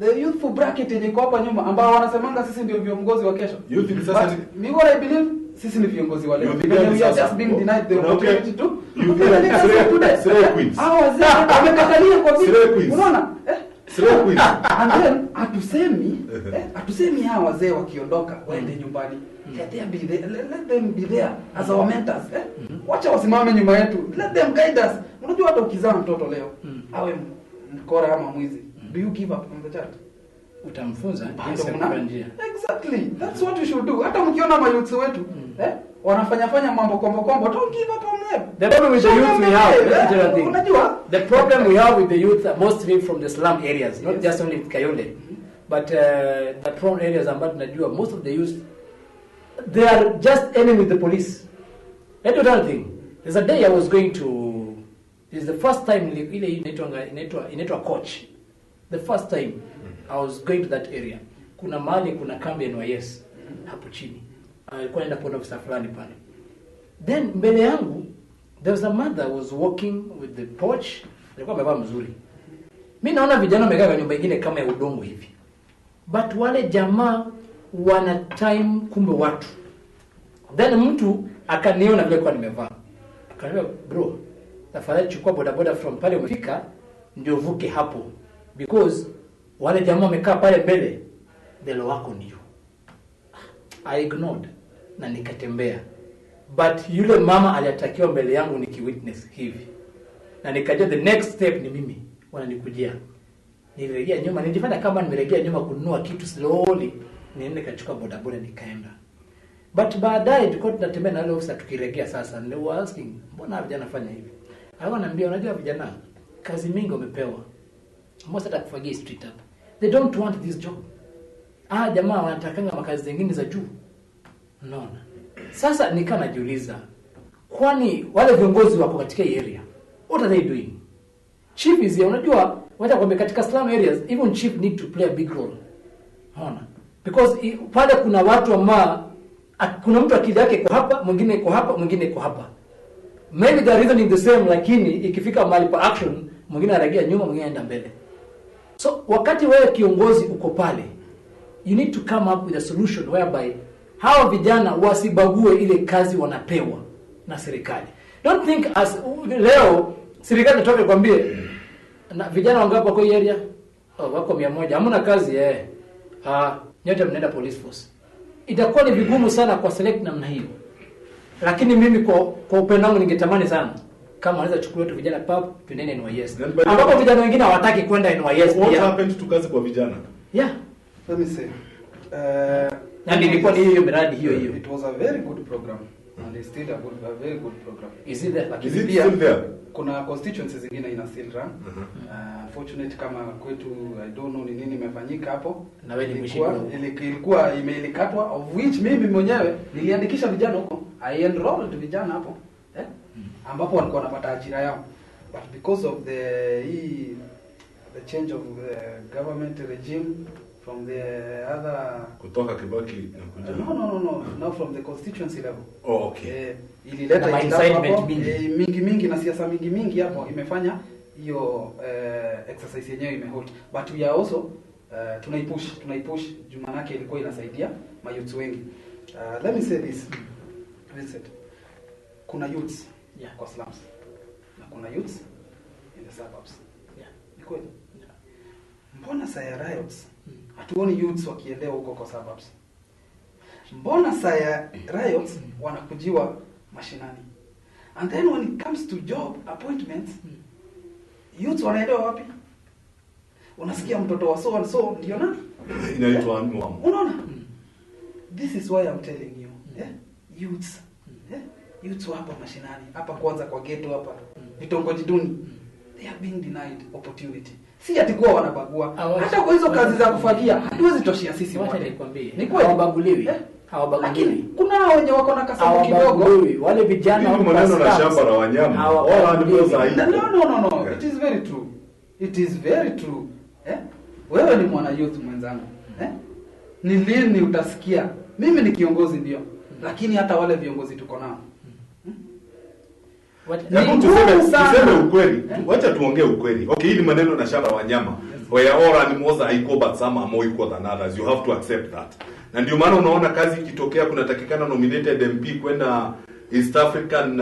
[SPEAKER 4] the youthful bracket yenye iko hapa nyuma ambao wanasemanga sisi ndio viongozi wa kesho.
[SPEAKER 3] Youth sasa
[SPEAKER 4] me what I believe sisi ni viongozi wa leo. We are just being denied the opportunity to
[SPEAKER 3] Slay queens.
[SPEAKER 4] Hao wazee wamekatalia kwa
[SPEAKER 3] Slay
[SPEAKER 4] vipi?
[SPEAKER 3] queens.
[SPEAKER 4] Unaona?
[SPEAKER 3] Slay queens.
[SPEAKER 4] And then hatusemi hawa wazee wakiondoka waende nyumbani. Let them be there as our mentors. Wacha wasimame nyuma yetu. Let them guide us. Unajua hata ukizaa mtoto leo awe mkora ama mwizi, do you give up on the child?
[SPEAKER 2] Utamfunza
[SPEAKER 4] njia. Exactly. That's what we should do. Hata mkiona mayouth wetu wanafanya mambo kombo, don't give up on them.
[SPEAKER 2] The problem with the youth we have, unajua, the problem we have with the youth mostly from the slum areas, not just only in Kayole, but the prone areas ambazo tunajua most of the youth they are just enemy with the police. Let me tell you thing. There's a day I was going to, this is the first time ile inaitwa coach. The first time I was going to that area. Kuna mahali kuna kambi ya NYS hapo chini. Alikuwa naenda pona ofisa fulani pale. Then mbele yangu there was a mother who was walking with the porch. Alikuwa amevaa mzuri. Mimi naona vijana wamekaa kwa nyumba nyingine kama ya udongo hivi. But wale jamaa wana time kumbe watu. Then mtu akaniona vile kwa nimevaa. Akaniambia bro, tafadhali chukua bodaboda from pale umefika ndio vuke hapo. Because wale jamaa wamekaa pale mbele, delo wako ni you. I ignored na nikatembea. But yule mama aliyatakiwa mbele yangu nikiwitness hivi. Na nikajua the next step ni mimi wananikujia. Nilirejea nyuma, nilifanya kama nimerejea nyuma kununua kitu slowly, niende kachukua bodaboda nikaenda. But baadaye tulikuwa tunatembea na wale ofisa tukirejea sasa, they were asking, mbona vijana fanya hivi? Alikuwa ananiambia, unajua vijana kazi mingi wamepewa. Most hata kufagia street up. They don't want this job. Jamaa wanatakanga makazi zingine za juu. Unaona? Sasa nikaa najiuliza, kwani wale viongozi wako katika area, what are they doing? Chief is here, unajua, wacha kwamba katika slum areas, even chief need to play a big role. Unaona? Because pale kuna watu ambao kuna mtu akili yake iko hapa, mwingine iko hapa, mwingine iko hapa. Maybe the reason is the same, lakini ikifika mahali pa action, mwingine anarejea nyuma, mwingine anaenda mbele. So wakati wewe kiongozi uko pale, you need to come up with a solution whereby hawa vijana wasibague ile kazi wanapewa na serikali. Don't think as leo serikali itoke kwambie na vijana wangapi wako hii area? Wako 100. Hamna kazi nyote mnaenda police force. Itakuwa ni vigumu sana kwa select namna hiyo. Lakini mimi kwa upendo wangu ningetamani sana kama wanaweza chukua tu vijana tuendeni NYS. Ambapo vijana wengine hawataki kwenda NYS.
[SPEAKER 3] What happened to kazi kwa vijana?
[SPEAKER 4] Yeah. Let me say.
[SPEAKER 2] Na nilikuwa ni hiyo miradi hiyo.
[SPEAKER 4] It was a very good program and it's still a very good program.
[SPEAKER 2] Is it there?
[SPEAKER 3] Is it still there?
[SPEAKER 4] Kuna constituencies zingine ina still run. Fortunate kama kwetu I don't know ni nini imefanyika hapo.
[SPEAKER 2] Na wewe ni mshiriki.
[SPEAKER 4] Ilikuwa imelikatwa of which mimi mwenyewe niliandikisha vijana huko. I enrolled vijana hapo. Ambapo walikuwa wanapata ajira yao. But because of the change of the government regime from the other
[SPEAKER 3] kutoka Kibaki na kuja.
[SPEAKER 4] No. Now from the constituency level.
[SPEAKER 3] Oh, okay.
[SPEAKER 4] Ilileta incitement mingi na siasa mingi hapo imefanya hiyo exercise yenyewe imehold. But we are also tunaipush jumanake ilikuwa inasaidia mayouth wengi. Let me say this. Vincent. Kuna youths kwa slums. Na kuna youths in the suburbs. Ni kweli? Mbona saya riots? Hatuoni youths wakiendea huko kwa suburbs. Mbona saya riots wanakujiwa mashinani? And then when it comes to job appointments, youths wanaendea wapi? Unasikia mtoto wa so and so ndio nani?
[SPEAKER 3] Inaitwa mwa.
[SPEAKER 4] Unaona? This is why I'm telling you. Youths. Youths hapa mashinani, hapa kwanza kwa ghetto hapa. Vitongoji duni. They are being denied opportunity. Si atikuwa wanabagua. Hata kwa hizo kazi za kufagia, hatuwezi toshia sisi wote.
[SPEAKER 2] Nikwambie.
[SPEAKER 4] Ni kweli
[SPEAKER 2] Hawabaguliwi. Hawabaguliwi.
[SPEAKER 4] Kuna wenye wako na kasabu kidogo.
[SPEAKER 2] Wale vijana
[SPEAKER 3] wako maneno na shamba la wanyama.
[SPEAKER 4] No. It is very true. It is very true. Wewe ni mwana youth mwenzangu. Ni lini utasikia? Mimi ni kiongozi ndio. Lakini hata wale viongozi tuko nao.
[SPEAKER 3] Tuseme ukweli. Wacha tuongee ukweli. Okay, hili maneno na shamba la wanyama. Where all animals are equal but some are more equal than others. You have to accept that. Na ndio maana unaona kazi ikitokea kunatakikana nominated MP kwenda East African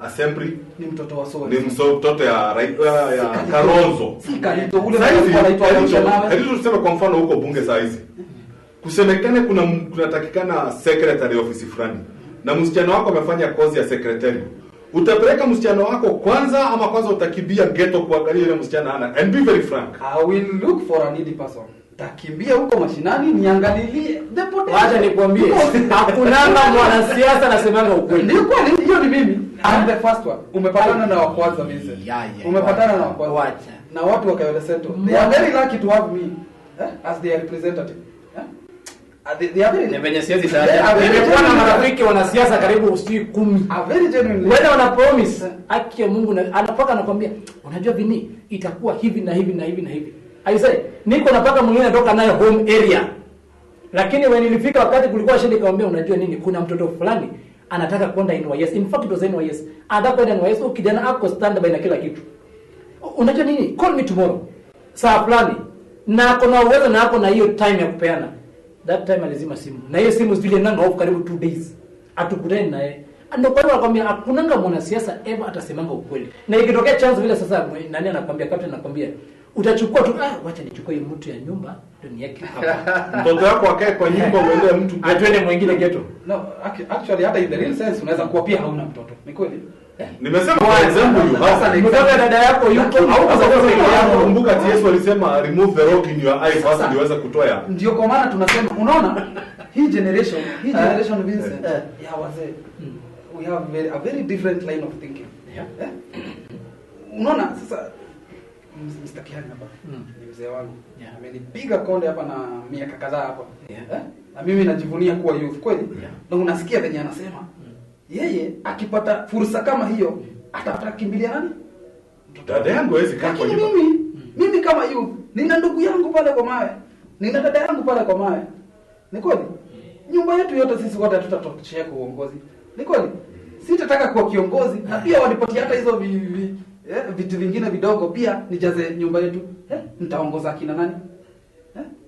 [SPEAKER 3] Assembly.
[SPEAKER 4] Ni mtoto wa Sori.
[SPEAKER 3] Ni mtoto ya Kalonzo.
[SPEAKER 4] Si Kalito ule
[SPEAKER 3] Kalito tuseme kwa mfano huko bunge saa hizi. Kusemekane kunatakikana secretary office fulani. Na msichana wako amefanya kozi ya secretary. Utapeleka msichana wako kwanza ama kwanza utakimbia ghetto kuangalia yule msichana ana? And be very frank.
[SPEAKER 4] I will look for a needy person. Takimbia huko mashinani niangalilie the potential.
[SPEAKER 2] Wacha nikwambie, hakunanga mwanasiasa anasemanga ukweli.
[SPEAKER 4] Ndio kweli, hiyo ni mimi. I'm the first one. Umepatana na wa kwanza Vincent. Umepatana na wa kwanza.
[SPEAKER 2] Wacha.
[SPEAKER 4] Na watu wa Kayole Central. They are very lucky to have me as their representative. They are very.
[SPEAKER 2] Venye siasa sasa. Nimekuwa na marafiki wanasiasa karibu usiku 10.
[SPEAKER 4] Very genuinely.
[SPEAKER 2] Wewe wana promise haki ya Mungu na anapaka anakuambia, unajua vini itakuwa hivi na hivi na hivi na hivi. I say, niko napaka mwingine natoka nayo home area. Lakini when nilifika wakati kulikuwa shida nikamwambia unajua nini kuna mtoto fulani anataka kwenda NYS. In fact it was NYS. Anataka kwenda NYS kijana ako standby na kila kitu. Unajua nini? Call me tomorrow. Saa fulani. Na kuna uwezo na hapo na hiyo time ya kupeana. That time alizima simu. Na hiyo simu zile nanga off karibu 2 days. Atukutane naye. Ndio kwa hiyo anakuambia hakunanga mwanasiasa ever atasemanga ukweli. Na ikitokea chance vile sasa nani anakuambia captain anakuambia utachukua tu wacha nichukue mtu ya nyumba ndio niweke hapa.
[SPEAKER 3] Mtoto wako akae kwa nyumba uende mtu
[SPEAKER 2] atwende mwingine ghetto.
[SPEAKER 4] No, actually hata in the real sense unaweza kuwa pia hauna mtoto. Ni kweli?
[SPEAKER 3] Nimesema kwa example you have
[SPEAKER 2] mtoto dada yako yuko au kwa sababu
[SPEAKER 3] yako kumbuka Yesu alisema remove the rock in your eye first ndio uweze kutoa.
[SPEAKER 4] Ndio kwa maana tunasema unaona hii generation Vincent ya wazee we have a very different line of thinking. Unaona sasa Mr. Kihani hapa ni mzee wangu. Amenipiga konde hapa na miaka kadhaa hapa. Na mimi najivunia kuwa youth kweli. Na unasikia venye anasema. Yeye akipata fursa kama hiyo atakimbilia nani?
[SPEAKER 3] Dada yangu hawezi kaa kwa nyumba.
[SPEAKER 4] Mimi kama youth nina ndugu yangu pale kwa mawe. Nina dada yangu pale kwa mawe. Ni kweli? Nyumba yetu yote sisi wote tutatoshea kwa uongozi. Ni kweli? Sitataka kuwa kiongozi na pia wanipatie hata hizo vitu vingine vidogo pia nijaze nyumba yetu. Nitaongoza kina nani?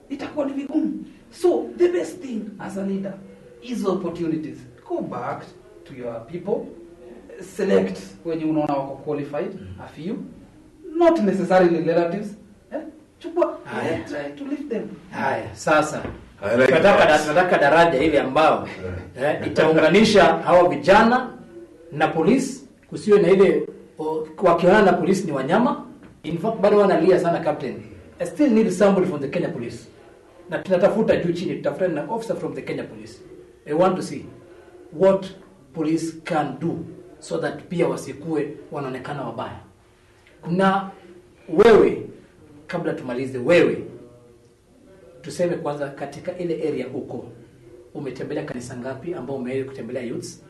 [SPEAKER 4] Itakuwa ni vigumu. So the best thing as a leader is opportunities. Go back to your people. Select when you unaona wako qualified, a few, not necessarily relatives. Chukua try to lift them.
[SPEAKER 2] Haya, sasa nataka daraja ile ambao itaunganisha hawa vijana na polisi, kusiwe na ile wakiona na polisi ni wanyama. In fact bado wanalia sana captain. I still need somebody from the Kenya police. Na tunatafuta juu chini, tutafuta na officer from the Kenya police. I want to see what police can do so that pia wasikue wanaonekana wabaya. Kuna wewe, kabla tumalize, wewe tuseme kwanza katika ile area huko umetembelea kanisa ngapi ambao umewahi kutembelea youths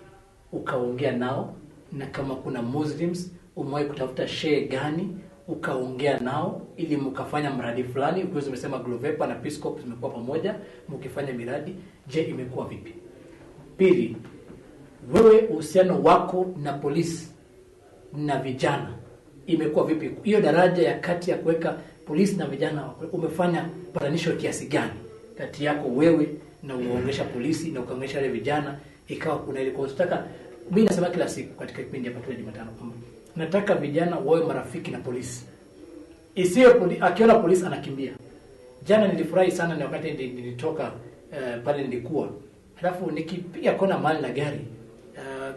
[SPEAKER 2] ukaongea nao, na kama kuna Muslims umewahi kutafuta shehe gani ukaongea nao ili mkafanya mradi fulani? Ukiwa umesema Glovepa na Peace Corps zimekuwa pamoja mkifanya miradi, je imekuwa vipi? Pili, wewe uhusiano wako na polisi na vijana imekuwa vipi? Hiyo daraja ya kati ya kuweka polisi na vijana umefanya patanisho kiasi gani kati yako wewe na uongesha polisi na ukaongesha wale vijana, ikawa kuna ile kutaka? Mimi nasema kila siku katika kipindi hapa kila Jumatano kwamba nataka vijana wawe marafiki na polisi. Isiwe akiona polisi anakimbia. Jana nilifurahi sana ni wakati nilitoka pale nilikuwa. Alafu nikipiga kona mahali na gari,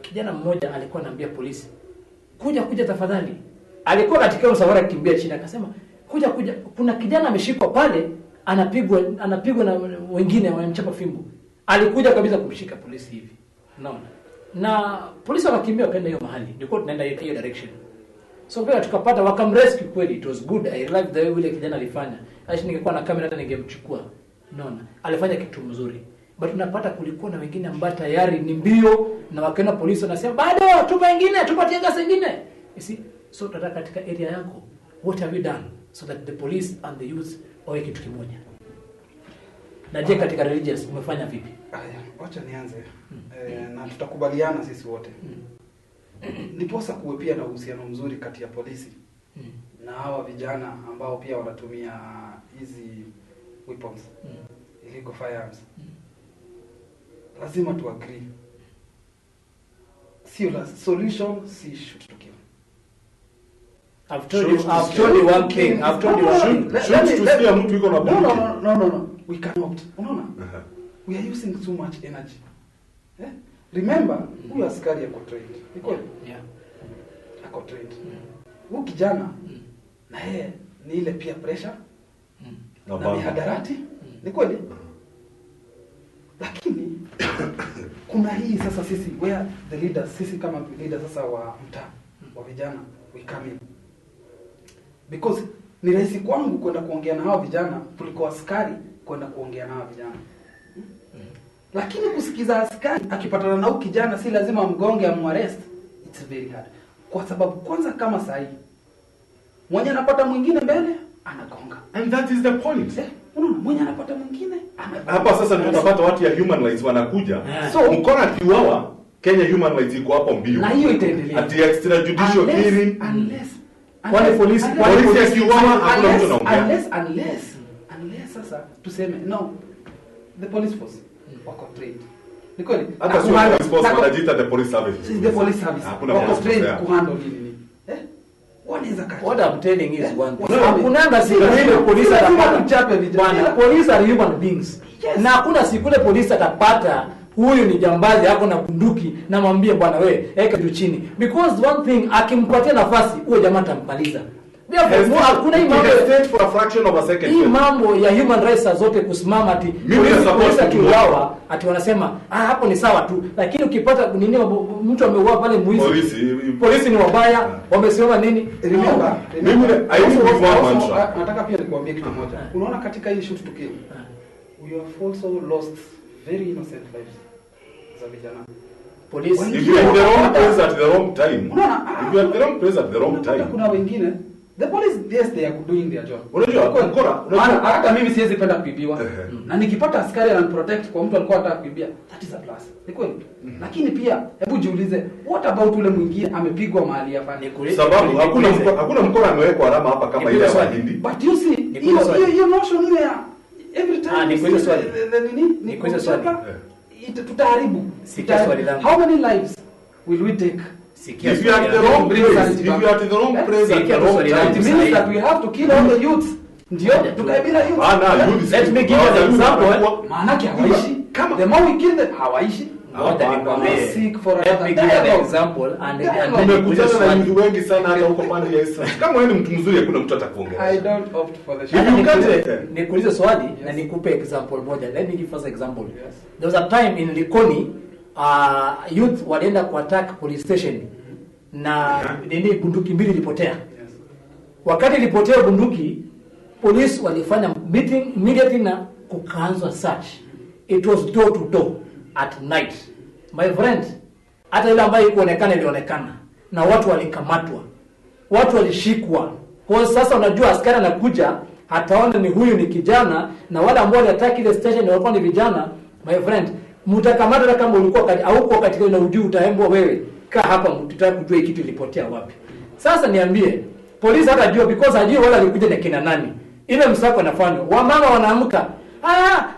[SPEAKER 2] kijana mmoja alikuwa ananiambia polisi, "Kuja tafadhali." Alikuwa katika msafara kimbia chini akasema, "Kuja kuna kijana ameshikwa pale anapigwa na wengine wanamchapa fimbo." Alikuja kabisa kumshika polisi hivi. Unaona? Na polisi wakakimbia wakaenda hiyo mahali. Nilikuwa tunaenda hiyo direction. So pia tukapata wakamrescue kweli. It was good. I loved the way yule kijana alifanya. Aisha ningekuwa na kamera hata ningemchukua. Unaona? Alifanya kitu mzuri. But tunapata kulikuwa na wengine ambao tayari ni mbio na wakaenda polisi wanasema, "Bado tupa wengine, tupatie gas wengine." You see? So tunataka katika area yako, what have you done so that the police and the youth wawe kitu kimoja? Na je, katika religious umefanya vipi?
[SPEAKER 4] Wacha nianze. Na tutakubaliana sisi wote. Niposa kuwe pia na uhusiano mzuri kati ya polisi na hawa vijana ambao pia wanatumia hizi weapons, illegal firearms. Lazima tu agree. sio la solution, si shoot to kill.
[SPEAKER 2] I've told you one thing.
[SPEAKER 3] Tusikia mtu yuko na bunduki.
[SPEAKER 4] No. We cannot. Unaona? We are using too much energy. Remember, huyu askari ako trained. Ni kweli?
[SPEAKER 2] Yeah.
[SPEAKER 4] Ako trained. Huyu kijana na yeye ni ile peer pressure. Na mihadarati. Ni kweli? Lakini kuna hii sasa sisi where the leaders, sisi kama leaders sasa wa mtaa, wa vijana, we come in. Because ni rahisi kwangu kwenda kuongea na hao vijana kuliko askari kwenda kuongea na hao vijana. Lakini kusikiza askari akipatana na huyu kijana si lazima mgonge amuarrest. It's very hard. Kwa sababu kwanza kama sahi mwenye anapata mwingine mbele anagonga.
[SPEAKER 3] And that is the point.
[SPEAKER 4] Unaona mwenye anapata mwingine
[SPEAKER 3] hapa sasa ndio utapata watu ya human rights wanakuja.
[SPEAKER 4] So
[SPEAKER 3] mkono akiuawa Kenya human rights iko hapo mbio.
[SPEAKER 4] Na hiyo itaendelea.
[SPEAKER 3] At the extrajudicial hearing
[SPEAKER 2] wale polisi
[SPEAKER 3] akiuawa hakuna mtu anaongea.
[SPEAKER 4] Unless sasa tuseme no the police force wako trained. Ni kweli?
[SPEAKER 3] Hata sio police force wanajiita the police service.
[SPEAKER 4] The police service.
[SPEAKER 3] Hakuna
[SPEAKER 4] wako
[SPEAKER 3] police
[SPEAKER 4] trained
[SPEAKER 3] force.
[SPEAKER 4] kuhandle nini. Wanaweza kati.
[SPEAKER 2] What I'm telling is one thing.
[SPEAKER 4] No,
[SPEAKER 2] Hakunanga siku ile polisi atapata bwana. Police are human beings.
[SPEAKER 4] Yes.
[SPEAKER 2] Na hakuna siku ile polisi atapata huyu ni jambazi yako na bunduki na mwambie bwana wewe eka juu chini. Because one thing akimpatia nafasi huyo jamaa atampaliza. Therefore hakuna hii mambo
[SPEAKER 3] for a fraction of a second.
[SPEAKER 2] Hii mambo ya human rights zote kusimama ati polisi akiuawa ati wanasema hapo ni sawa tu, lakini ukipata nini mtu ameuawa pale muizi polisi ni wabaya wamesimama nini.
[SPEAKER 4] Remember
[SPEAKER 3] mimi
[SPEAKER 4] nataka pia nikuambie kitu moja. Unaona katika hii shoot to kill we have also lost very innocent lives za vijana.
[SPEAKER 2] Police
[SPEAKER 3] if you are in the wrong place at the wrong time. If you are in the wrong place at the wrong time.
[SPEAKER 4] Kuna wengine the police, yes, they are doing their job.
[SPEAKER 3] Unajua
[SPEAKER 4] hata mimi siwezi penda kuibiwa. Na nikipata askari ananiprotect kwa mtu alikuwa anataka kuibia, that is a plus. Ni kweli. Lakini pia hebu jiulize, what about ule mwingine amepigwa mahali hapa?
[SPEAKER 3] Sababu hakuna mkono amewekwa alama hapa kama ile ya Hindi.
[SPEAKER 4] But you see, hiyo notion ile ya every time
[SPEAKER 2] ni kweli swali.
[SPEAKER 4] Ni kweli swali. Tutaharibu.
[SPEAKER 2] Swali langu.
[SPEAKER 4] How many lives will we take?
[SPEAKER 3] If you are at the wrong place, at the wrong time,
[SPEAKER 4] it means that we have to kill all the youths. Ndio tukaibila youths.
[SPEAKER 2] Let me give you an example.
[SPEAKER 4] Maana hawaishi. The more we kill them, hawaishi.
[SPEAKER 2] Let me give you an example and
[SPEAKER 3] tumekutana na youth wengi sana hata huko pande ya Israel. Kama wewe ni mtu mzuri hakuna mtu atakuongelea.
[SPEAKER 4] I don't opt for the shit.
[SPEAKER 2] Nikuulize swali na nikupe example moja. Let me give first example. There was a time in Likoni youth walienda kuattack police station na nini bunduki mbili ilipotea. Wakati ilipotea bunduki, police walifanya meeting immediately na kukaanza search. It was door to door at night. My friend, hata ile ambayo ilionekana na watu walikamatwa. Watu walishikwa. Kwa sasa unajua askari anakuja hataona ni huyu ni kijana na wale ambao waliattack ile station walikuwa ni vijana. My friend, mtakamata kama ulikuwa au uko katika ile ujui utaembwa wewe. Kaa hapa mtutaka kujua hiki kitu ilipotea wapi. Sasa niambie, polisi hata jua because hajui wala alikuja na kina nani. Ile msako anafanywa. Wamama wanaamka.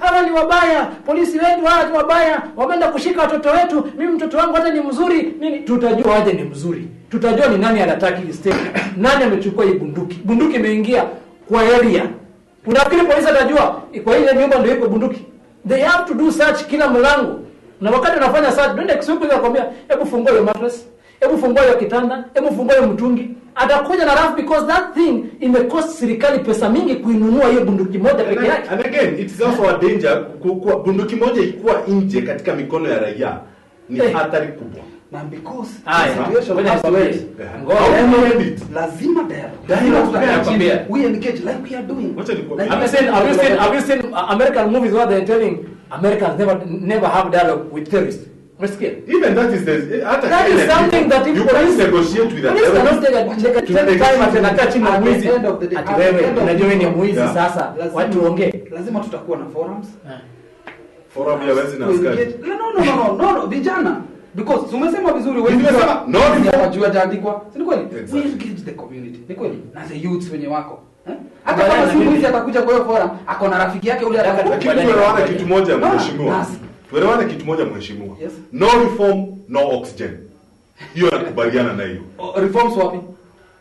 [SPEAKER 2] Hawa ni wabaya. Polisi wetu hawa ni wabaya. Wameenda kushika watoto wetu. Mimi mtoto wangu hata ni mzuri. Nini tutajua aje ni mzuri. Tutajua ni nani anataka hii state. Nani amechukua hii bunduki. Bunduki imeingia kwa area. Unafikiri polisi atajua kwa ile nyumba ndio iko bunduki? They have to do search kila mlango. Na wakati unafanya search, ndio kisuku inakwambia, hebu fungua hiyo mattress, hebu fungua hiyo kitanda, hebu fungua hiyo mtungi. Atakuja na rafu because that thing imecost serikali pesa mingi kuinunua hiyo bunduki moja peke yake.
[SPEAKER 3] And again, it is also a danger kwa bunduki moja ikuwa nje katika mikono ya raia. Ni hatari kubwa.
[SPEAKER 4] Na because
[SPEAKER 2] situation has to wait.
[SPEAKER 4] Lazima dialogue. We engage like we are doing.
[SPEAKER 2] Have you seen American movies where they are telling Americans never have dialogue with terrorists?
[SPEAKER 3] Even that is
[SPEAKER 2] that is something that if
[SPEAKER 3] you
[SPEAKER 2] police
[SPEAKER 3] negotiate with
[SPEAKER 2] a terrorist, ati wewe unajua wewe ni mwizi sasa watu ongee.
[SPEAKER 4] Lazima tutakuwa na forums.
[SPEAKER 3] Forum ya wezi na askari.
[SPEAKER 4] No, vijana. Because tumesema vizuri wewe
[SPEAKER 3] no
[SPEAKER 4] hawajua jaandikwa. Si ni kweli? We engage the community. Ni kweli? Na the youths wenye wako. Hata kama si mwizi atakuja kwa hiyo forum, ako na rafiki yake ule atakuwa.
[SPEAKER 3] Tuelewane kitu moja mheshimiwa. Tuelewane kitu moja mheshimiwa. No reform, no oxygen. Hiyo nakubaliana na hiyo.
[SPEAKER 4] Reforms wapi?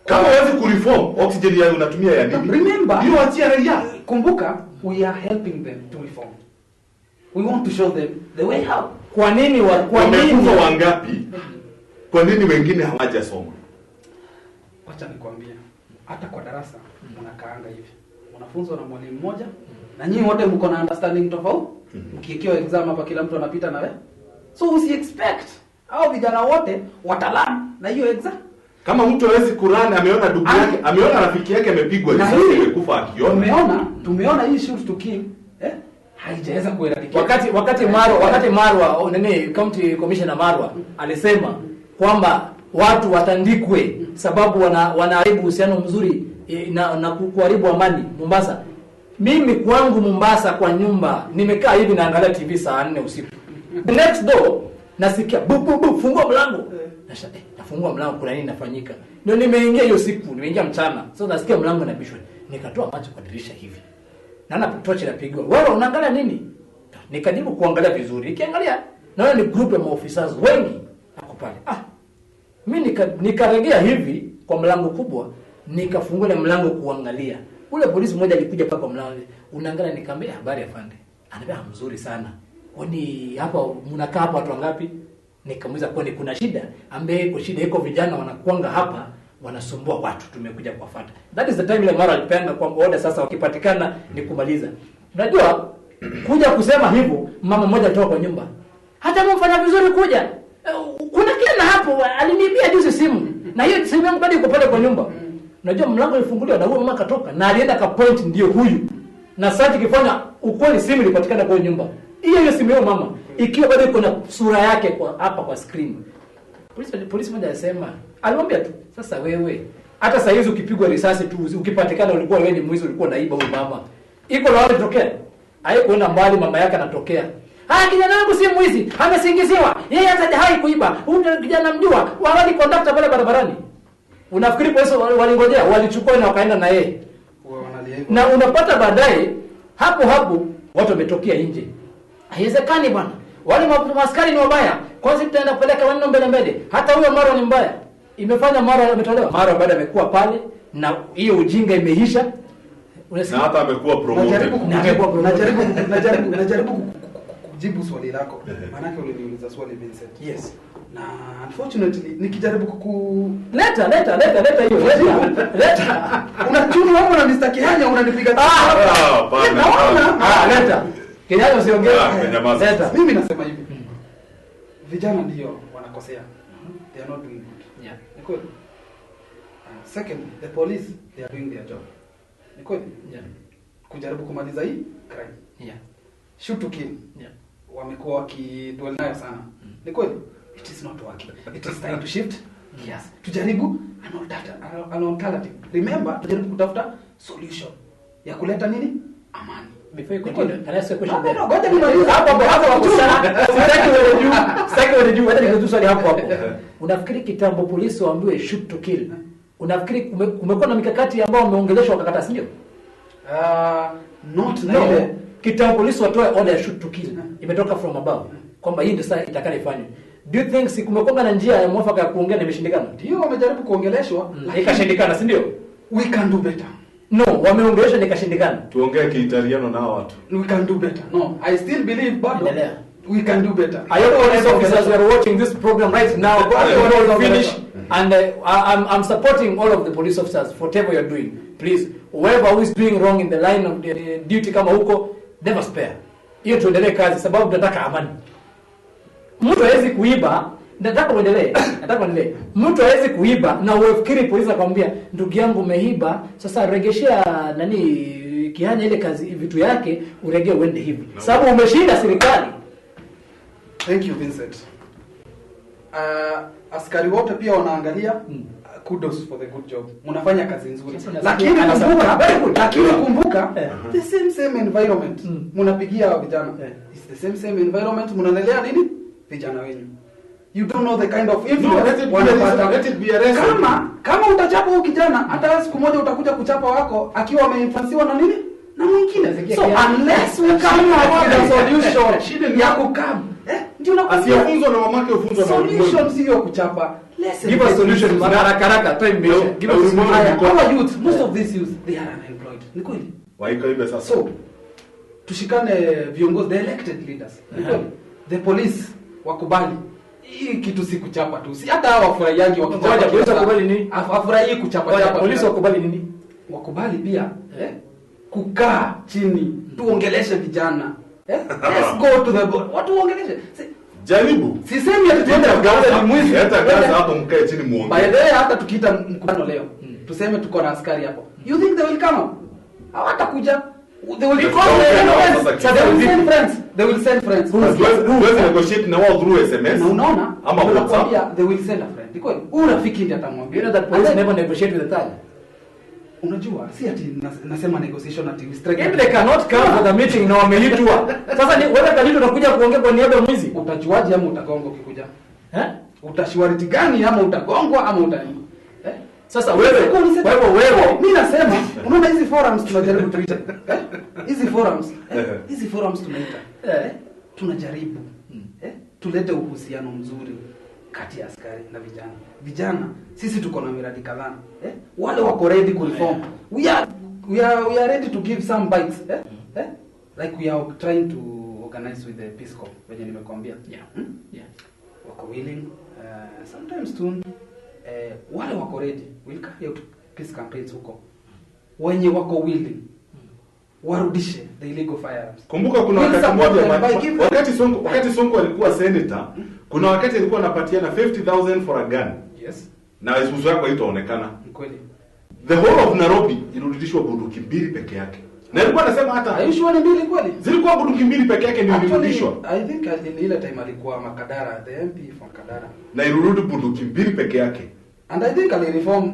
[SPEAKER 3] Kama huwezi kureform, oxygen ya unatumia ya nini?
[SPEAKER 4] Remember,
[SPEAKER 3] hiyo achia raia.
[SPEAKER 4] Kumbuka, we are helping them to reform. We want to show them the way how.
[SPEAKER 2] Kwa nini
[SPEAKER 3] wangapi? Kwa nini wengine hawajasoma?
[SPEAKER 4] Wacha nikwambie. Hata kwa darasa mnakaanga hivi. Wanafunzi na mwalimu mmoja na nyinyi wote mko na understanding tofauti. Mkikiwa exam hapa kila mtu anapita na wewe. So usi expect hao vijana wote wataalamu na hiyo exam.
[SPEAKER 3] Kama mtu hawezi Qur'an, ameona ndugu yake, ameona rafiki yake amepigwa risasi amekufa akiona.
[SPEAKER 4] Tumeona hii shoot to kill, haijaweza kueradicate.
[SPEAKER 2] Wakati Marwa county commissioner Marwa alisema kwamba watu watandikwe sababu wanaharibu uhusiano mzuri na kuharibu amani Mombasa. Mimi kwangu Mombasa kwa nyumba nimekaa hivi naangalia TV saa 4 usiku. Next door nasikia bu fungua mlango. Nafungua mlango, kuna nini nafanyika? Ndio nimeingia hiyo siku, nimeingia mchana. So nasikia mlango unabishwa. Nikatoa macho kwa dirisha hivi. Naona tochi inapigwa. Wewe unaangalia nini? Nikajaribu kuangalia vizuri. Nikiangalia naona ni group ya maofisa wengi hapo pale. Mimi nikaregea hivi kwa mlango kubwa, nikafungua ile mlango kuangalia. Ule polisi mmoja alikuja paka mlango. Unaangalia, nikamwambia habari afande. Anambia mzuri sana. Kwani hapa mnakaa hapa watu wangapi? Nikamuuliza kwani kuna shida? Ambaye kwa shida iko vijana wanakuanga hapa wanasumbua watu, tumekuja kuwafuata. That is the time ile mara alipanga kwa order sasa wakipatikana ni kumaliza. Unajua kuja kusema hivyo, mama mmoja kutoka kwa nyumba. Hata mfanya vizuri kuja. Kuna kijana hapo aliniibia juzi simu. Na hiyo simu yangu bado iko pale kwa nyumba. Unajua mlango ulifunguliwa na huyo mama katoka na alienda ka point ndio huyu. Na sasa kifanya ukweli simu ilipatikana kwa nyumba. Hiyo simu ya mama ikiwa bado iko na sura yake kwa hapa kwa screen. Polisi mmoja alisema, alimwambia tu, sasa wewe hata saa hizi ukipigwa risasi tu ukipatikana ulikuwa wewe ni mwizi, ulikuwa naiba huyo mama. Iko la wale tokea. Haikuenda mbali, mama yake anatokea. Kijana wangu si mwizi, amesingiziwa. Yeye hata hai kuiba. Huyu kijana mjua, wawali conductor pale barabarani. Unafikiri polisi walingojea, walichukua na wakaenda na yeye. Na unapata baadaye hapo watu wametokea nje. Haiwezekani bwana. Wale maaskari ni wabaya. Kwanza tutaenda kupeleka wanno mbele. Hata huyo Maro ni mbaya. Imefanya Maro ametolewa. Maro baada amekuwa pale na hiyo ujinga imeisha.
[SPEAKER 3] Na hata amekuwa promoted.
[SPEAKER 4] Najaribu kujibu swali lako. Maana yake uliniuliza swali Vincent.
[SPEAKER 2] Yes.
[SPEAKER 4] Na unfortunately nikijaribu
[SPEAKER 2] leta hiyo. Leta.
[SPEAKER 4] Unachuni hapo na Mr. Kihanya unanipiga.
[SPEAKER 2] Leta. Kihanya usiongee.
[SPEAKER 3] Leta.
[SPEAKER 4] Mimi nasema hivi. Vijana ndio wanakosea. They are not doing good.
[SPEAKER 2] Yeah.
[SPEAKER 4] Ni kweli. Second, the police they are doing their job. Ni kweli?
[SPEAKER 2] Yeah.
[SPEAKER 4] Kujaribu kumaliza hii crime.
[SPEAKER 2] Yeah.
[SPEAKER 4] Shoot to kill.
[SPEAKER 2] Yeah.
[SPEAKER 4] Wamekuwa wakidwell nayo sana. Ni kweli? It is not working. It is time to shift. Yes. Tujaribu an alternative. Remember, tujaribu kutafuta solution ya kuleta nini? Amani.
[SPEAKER 2] Before you continue, can I ask a question there?
[SPEAKER 4] No, ngoja nimalize.
[SPEAKER 2] Hapo sana. Sitaki wewe juu. Hata nikuulize swali hapo. Unafikiri kitambo polisi waambiwe shoot to kill? Unafikiri kumekuwa na mikakati ambayo wameongeleshwa wakakata, si ndio?
[SPEAKER 4] Not
[SPEAKER 2] no. Kitambo polisi watoe order ya shoot to kill. Imetoka from above. Kwamba hii ndio sasa itakayofanywa. Do you think si kumekuwa na njia ya mwafaka ya kuongea na imeshindikana?
[SPEAKER 4] Ndio wamejaribu kuongeleshwa,
[SPEAKER 2] lakini ikashindikana, si ndio?
[SPEAKER 4] We can do better.
[SPEAKER 2] No, wameongeleshwa na ikashindikana.
[SPEAKER 3] Tuongee Kiitaliano na watu.
[SPEAKER 4] We can do better. No, I still believe bado we can do better.
[SPEAKER 2] I hope police officers who are watching this program right now go finish and I'm supporting all of the police officers whatever you're doing. Please, whoever who is doing wrong in the line of the duty kama huko, never spare. Hiyo tuendelee kazi sababu tunataka amani. Mtu hawezi kuiba, nataka uendelee. Mtu hawezi kuiba na ufikiri polisi akwambia ndugu yangu umeiba, sasa regeshea Kihanya ile kazi vitu yake uregee uende hivi. Sababu umeshinda serikali.
[SPEAKER 4] Thank you Vincent. Askari wote pia wanaangalia kudos for the good job. Mnafanya kazi nzuri. Lakini kumbuka the same environment. Mnapigia vijana. It's the same environment. Mnaendelea nini? Vijana wenu. You don't know the kind of influence.
[SPEAKER 3] Let it be a lesson.
[SPEAKER 4] Kama utachapa huyo kijana, hata siku moja utakuja kuchapa wako akiwa ameinfluencewa na nini? Na mwingine. So unless we come up with a solution ya kukam. Ndio
[SPEAKER 3] asiyefunzwa na mamake ufunzwa na
[SPEAKER 4] solution sio kuchapa.
[SPEAKER 2] Give us solutions. Haraka time measure. Give us
[SPEAKER 4] our youth, most of these youth, they are unemployed. Ni kweli?
[SPEAKER 3] Waiko hivi sasa.
[SPEAKER 4] So, tushikane viongozi, the elected leaders. Ni kweli? The police wakubali. Hii kitu si kuchapa tu. Si hata hao wafurahiaji wakichapa.
[SPEAKER 2] Polisi wakubali nini?
[SPEAKER 4] Afurahi kuchapa.
[SPEAKER 2] Polisi wakubali nini?
[SPEAKER 4] Wakubali pia kukaa chini tuongeleshe vijana. Let's go to the board. Watu waongeleshe.
[SPEAKER 3] Jaribu.
[SPEAKER 4] Sisemi ati tuende
[SPEAKER 3] gaza ni mwizi. Hata gaza hapo mkae chini muongee.
[SPEAKER 4] By the way, hata tukiita mkutano leo, tuseme tuko na askari hapo. You think they will come? Hawatakuja. They will send friends. They will send friends.
[SPEAKER 3] Who will negotiate na wao through SMS?
[SPEAKER 4] Na unaona?
[SPEAKER 3] Ama WhatsApp.
[SPEAKER 4] They will send a friend. Because urafiki ndiye atamwambia.
[SPEAKER 2] You know that police never negotiate with the third.
[SPEAKER 4] Unajua, si ati nasema negotiation ati strike.
[SPEAKER 2] If they cannot come for the meeting na wameitwa. Sasa ni wewe kanito unakuja kuongea kwa niaba ya mwizi.
[SPEAKER 4] Utajuaje ama utagongwa ukikuja? Utashwariti gani ama utagongwa ama utani?
[SPEAKER 2] Sasa wewe
[SPEAKER 4] mimi nasema unaona hizi forums tunajaribu tuita. Hizi forums tunaita. Tunajaribu tulete uhusiano mzuri kati ya askari na vijana. Vijana sisi tuko na miradi kadhaa. Wale wako ready ku reform. We are ready to give some bites. Like we are trying to organize with the Peace Corps venye nimekwambia.
[SPEAKER 2] Yeah.
[SPEAKER 4] Wako willing sometimes soon wale wako ready will carry out peace campaigns huko. Wenye wako willing warudishe the illegal firearms.
[SPEAKER 3] Kumbuka kuna wakati mmoja wakati Sonko alikuwa senator, kuna wakati alikuwa anapatiana 50,000 for a gun.
[SPEAKER 4] Yes.
[SPEAKER 3] Na uso wako haitaonekana.
[SPEAKER 4] Kweli.
[SPEAKER 3] The whole of Nairobi ilirudishwa bunduki mbili peke yake. Na alikuwa anasema hata
[SPEAKER 4] are you sure ni mbili kweli?
[SPEAKER 3] Zilikuwa bunduki mbili peke yake ndio ilirudishwa.
[SPEAKER 4] I think in ile time alikuwa Makadara, the MP from Makadara.
[SPEAKER 3] Na ilirudi bunduki mbili peke yake.
[SPEAKER 4] And I think alireform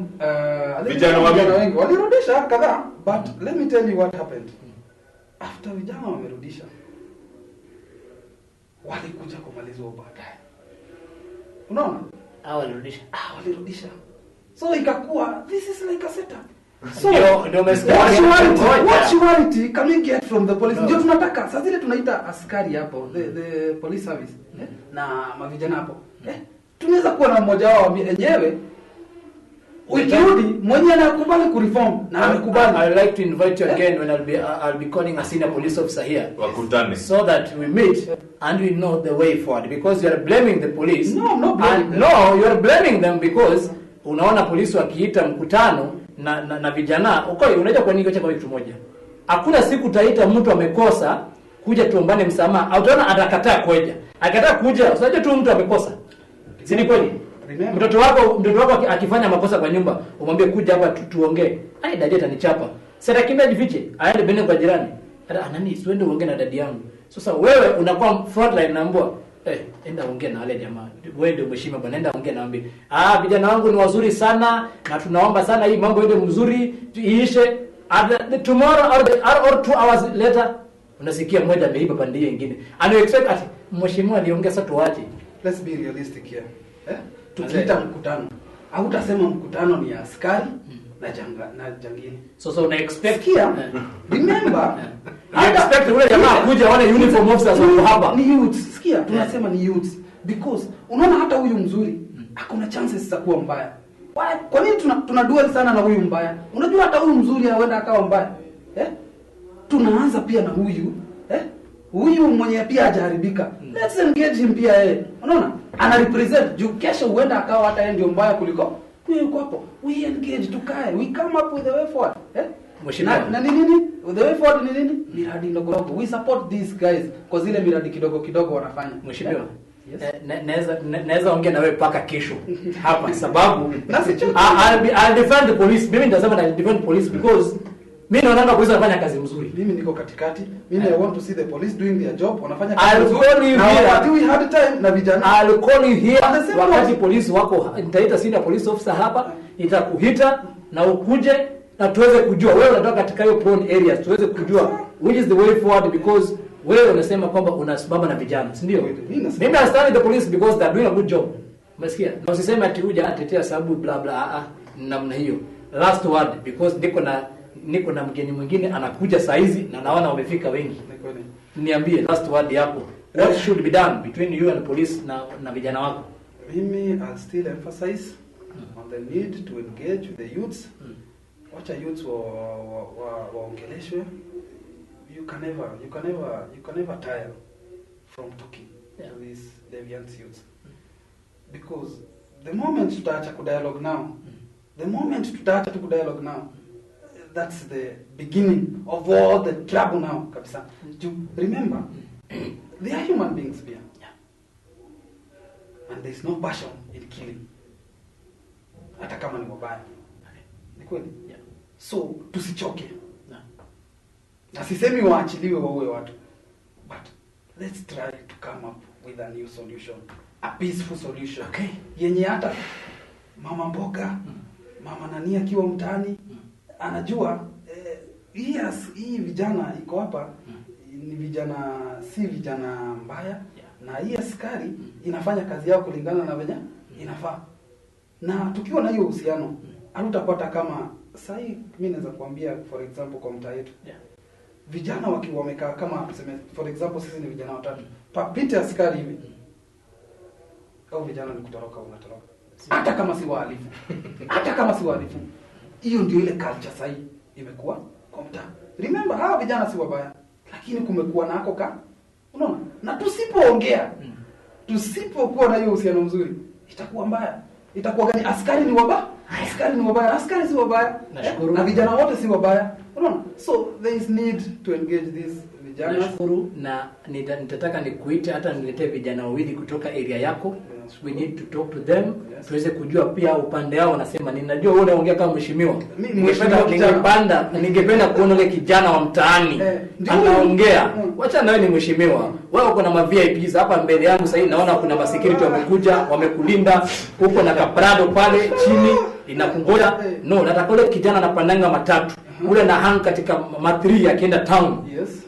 [SPEAKER 3] vijana wengi
[SPEAKER 4] walirudisha kadhaa, but let me tell you what happened. After vijana wamerudisha, walikuja kumalizwa baadaye. Unaona? Walirudisha. So ikakuwa this is like a setup. So what surety can we get from the police? Ndio tunataka. Sasa zile tunaita askari hapo, the police service. Na mavijana hapo. Tunaweza kuwa na mmoja wao wenyewe ukirudi mwenye anakubali kureform na amekubali.
[SPEAKER 2] I like to invite you again when I'll be calling a senior police officer here.
[SPEAKER 3] Wakutane.
[SPEAKER 2] So that we meet and we know the way forward, because you are blaming the police.
[SPEAKER 4] No,
[SPEAKER 2] you are blaming them because unaona polisi wakiita mkutano na vijana. Okay, unajua kwa nini kocha kwa kitu moja. Hakuna siku taita mtu amekosa kuja tuombane msamaha. Utaona atakataa kuja. Akakataa kuja, unajua tu mtu amekosa. Si ni kweli? Mtoto wako akifanya makosa kwa nyumba, umwambie kuja hapa tuongee. Ai dadi atanichapa. Sasa kimbia jifiche, aende bene kwa jirani. Hata nani siende uongee na dadi yangu. Sasa wewe unakuwa frontline naambia, enda ongea na wale jamaa. Wewe ndio mheshimiwa bwana, enda ongea na waambie. Vijana wangu ni wazuri sana na tunaomba sana hii mambo iende mzuri, iishe. Tomorrow or 2 hours later unasikia mmoja ameiba pande nyingine. And you expect ati mheshimiwa aliongea sasa tuache.
[SPEAKER 4] Let's be realistic here. Tukiita mkutano, hautasema mkutano ni askari na jangili.
[SPEAKER 2] So una expect
[SPEAKER 4] here. Remember,
[SPEAKER 2] I expect ule jamaa kuja wale uniform officers wa hapa.
[SPEAKER 4] Ni youth. Sikia, tunasema ni youth because unaona hata huyu mzuri hakuna chances za kuwa mbaya. Kwa nini tunaduel sana na huyu mbaya? Unajua hata huyu mzuri anaenda akawa mbaya. Tunaanza pia na huyu, huyu mwenye pia hajaharibika. Let's engage him pia Unaona? Ana represent juu kesho huenda akawa hata yeye ndio mbaya kuliko huyu yuko hapo. We engage, tukae. We come up with the way forward. Na nini? The way forward ni nini? Miradi ndogo. We support these guys kwa zile miradi kidogo wanafanya.
[SPEAKER 2] Mheshimiwa. Naweza ongea na wewe paka kesho hapa sababu I'll defend the police. Mimi nitasema I'll defend police because mimi naona polisi wanafanya kazi mzuri.
[SPEAKER 4] Mimi niko katikati. Mimi I want to see the police doing their job. Wanafanya kazi
[SPEAKER 2] I'll
[SPEAKER 4] nzuri.
[SPEAKER 2] call you here.
[SPEAKER 4] Wakati we had time na vijana.
[SPEAKER 2] I'll call you here. Wakati polisi wako nitaita senior police officer hapa, nitakuhita na ukuje na tuweze kujua wewe unatoka katika hiyo prone areas, tuweze kujua which is the way forward because wewe unasema kwamba unasimama na vijana, si ndio? Mimi I stand with the police because they are doing a good job. Umesikia? Na usiseme ati huja atetea sababu bla bla namna hiyo. Last word because niko na mgeni mwingine anakuja saa hizi na naona wamefika wengi. Niambie last word yako. What should be done between you and the police na vijana wako?
[SPEAKER 4] Mimi I'll still emphasize on the need to engage with the youths. Wacha youths waongeleshwe. You can never tire from talking to these deviant youths. Because the moment tutaacha ku dialogue now, that's the beginning of all the trouble now, kabisa. Remember, they are human beings here. And there's no passion in killing. Hata kama ni mabaya. Ni kweli? So, tusichoke. Na sisemi waachiliwe waue watu. But let's try to come up with a new solution. A peaceful solution.
[SPEAKER 2] Okay.
[SPEAKER 4] Yenye hata mama mboga, mama nani akiwa mtaani, anajua hii vijana iko hapa ni vijana, si vijana mbaya, na hii askari inafanya kazi yao kulingana na venye inafaa. Na tukiwa na hiyo uhusiano, hatutapata kama sasa. Mimi naweza kuambia for example kwa mtaa yetu, vijana wakiwa wamekaa kama tuseme for example sisi ni vijana watatu, papite askari hivi, au vijana ni kutoroka, unatoroka hata kama si wahalifu. Hiyo ndio ile culture sasa imekuwa kwa mtaa. Remember, hawa vijana si wabaya, lakini kumekuwa nako unaona, na tusipoongea, tusipokuwa na hiyo uhusiano mzuri, itakuwa mbaya. Itakuwa gani? Askari ni wabaya, askari si wabaya, na vijana wote si wabaya, unaona. So there is need to engage these vijana.
[SPEAKER 2] Nashukuru, na nitataka nikuite hata niletee vijana wawili kutoka area yako. We need to talk to them. Tuweze kujua pia upande wao wanasema. Ninajua wewe unaongea kama mheshimiwa. Ningependa kuona ile kijana wa mtaani anaongea. Wacha na wewe ni mheshimiwa. Wewe uko na ma VIPs hapa mbele yangu sasa hivi, naona kuna security wamekuja, wamekulinda. Huko na kaprado pale chini inakungoja. No, nataka ule kijana anapandanga matatu. Ule na hang katika matri akienda town.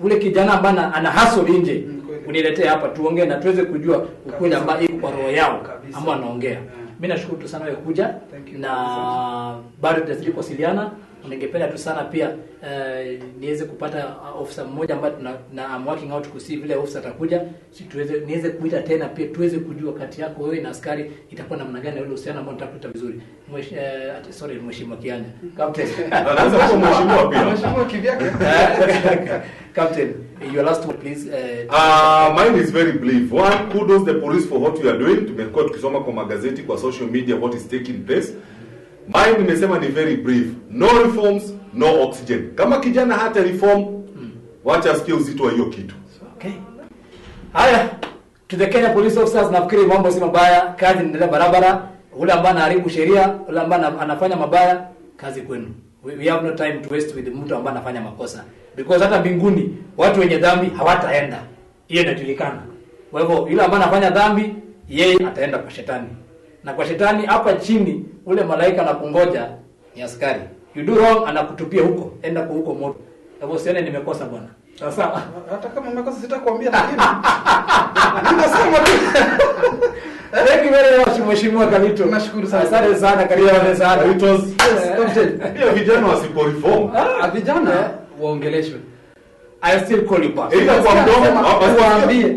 [SPEAKER 2] Ule kijana ambaye ana hustle nje. Uniletee hapa tuongee na tuweze kujua ukweli ambao iko kwa roho yao ambao anaongea. Mimi nashukuru sana wewe kuja, na bado tutazidi kuwasiliana. Ningependa tu sana pia niweze kupata officer mmoja ambaye na I'm working out kusi vile officer atakuja, niweze kuita tena pia tuweze kujua kati yako wewe na askari itakuwa namna gani ile uhusiano ambao nitakuta vizuri. Mheshimiwa Kianya. Captain.
[SPEAKER 3] Anaanza kwa mheshimiwa pia.
[SPEAKER 4] Mheshimiwa kivyake.
[SPEAKER 2] Captain, your last word please.
[SPEAKER 3] Mine is very brief. One, kudos the police for what you are doing. Tumekuwa tukisoma kwa magazeti, kwa social media what is taking place. Mine nimesema ni very brief. No reforms, no oxygen. Kama kijana hata reform, wacha asikie uzito wa hiyo kitu.
[SPEAKER 2] Okay. Haya, to the Kenya police officers, nafikiri mambo si mabaya, kazi inaendelea barabara. Ule ambaye anaharibu sheria, ule ambaye anafanya mabaya, kazi kwenu. We have no time to waste with mtu ambaye anafanya makosa. Because hata mbinguni watu wenye dhambi hawataenda. Hiyo inajulikana. Kwa hivyo yule ambaye anafanya dhambi, yeye ataenda kwa shetani. Na kwa shetani hapa chini ule malaika anakungoja ni askari. You do wrong, anakutupia huko. Enda kwa huko moto. Kwa hivyo usione nimekosa bwana. Sawa.
[SPEAKER 4] Hata kama umekosa sitakwambia, lakini ninasema tu.
[SPEAKER 2] Thank you very much Mheshimiwa Kalito.
[SPEAKER 4] Nashukuru sana.
[SPEAKER 2] Asante sana, karibu sana.
[SPEAKER 3] Pia vijana wasipo reform.
[SPEAKER 4] Vijana waongeleshwe.
[SPEAKER 2] I still call you back.
[SPEAKER 3] Ila kwa mdomo,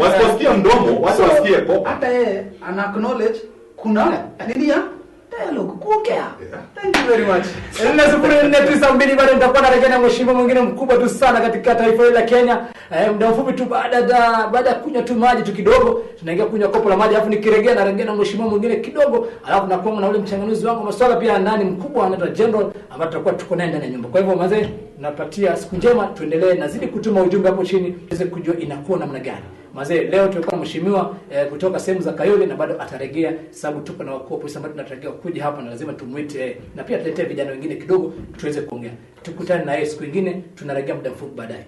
[SPEAKER 3] wasiposikia mdomo, watu wasikie kwa.
[SPEAKER 4] Hata yeye ana acknowledge kuna nini ya dialogue kuongea. Thank you very much.
[SPEAKER 2] 492 bado nitakuwa narejea na mheshimiwa mwingine mkubwa tu sana katika taifa hili la Kenya. Muda mfupi tu baada ya kunywa tu maji tu kidogo, tunaingia kunywa kopo la maji, alafu nikirejea narejea na mheshimiwa mwingine kidogo, alafu nakuwa na ule mchanganuzi wangu masuala pia ndani mkubwa anaitwa General ambaye tutakuwa tuko naye ndani ya nyumba. Kwa hivyo mazee, napatia siku njema, tuendelee nazidi kutuma ujumbe hapo chini tuweze kujua inakuwa namna gani. Mazee, leo tulikuwa na mheshimiwa kutoka sehemu za Kayole na bado atarejea, sababu tuko na wakuu polisi ambao tunatarajia kuja hapa na lazima tumuite na pia tuletee vijana wengine kidogo tuweze kuongea. Tukutane na yeye siku nyingine, tunarejea muda mfupi baadaye.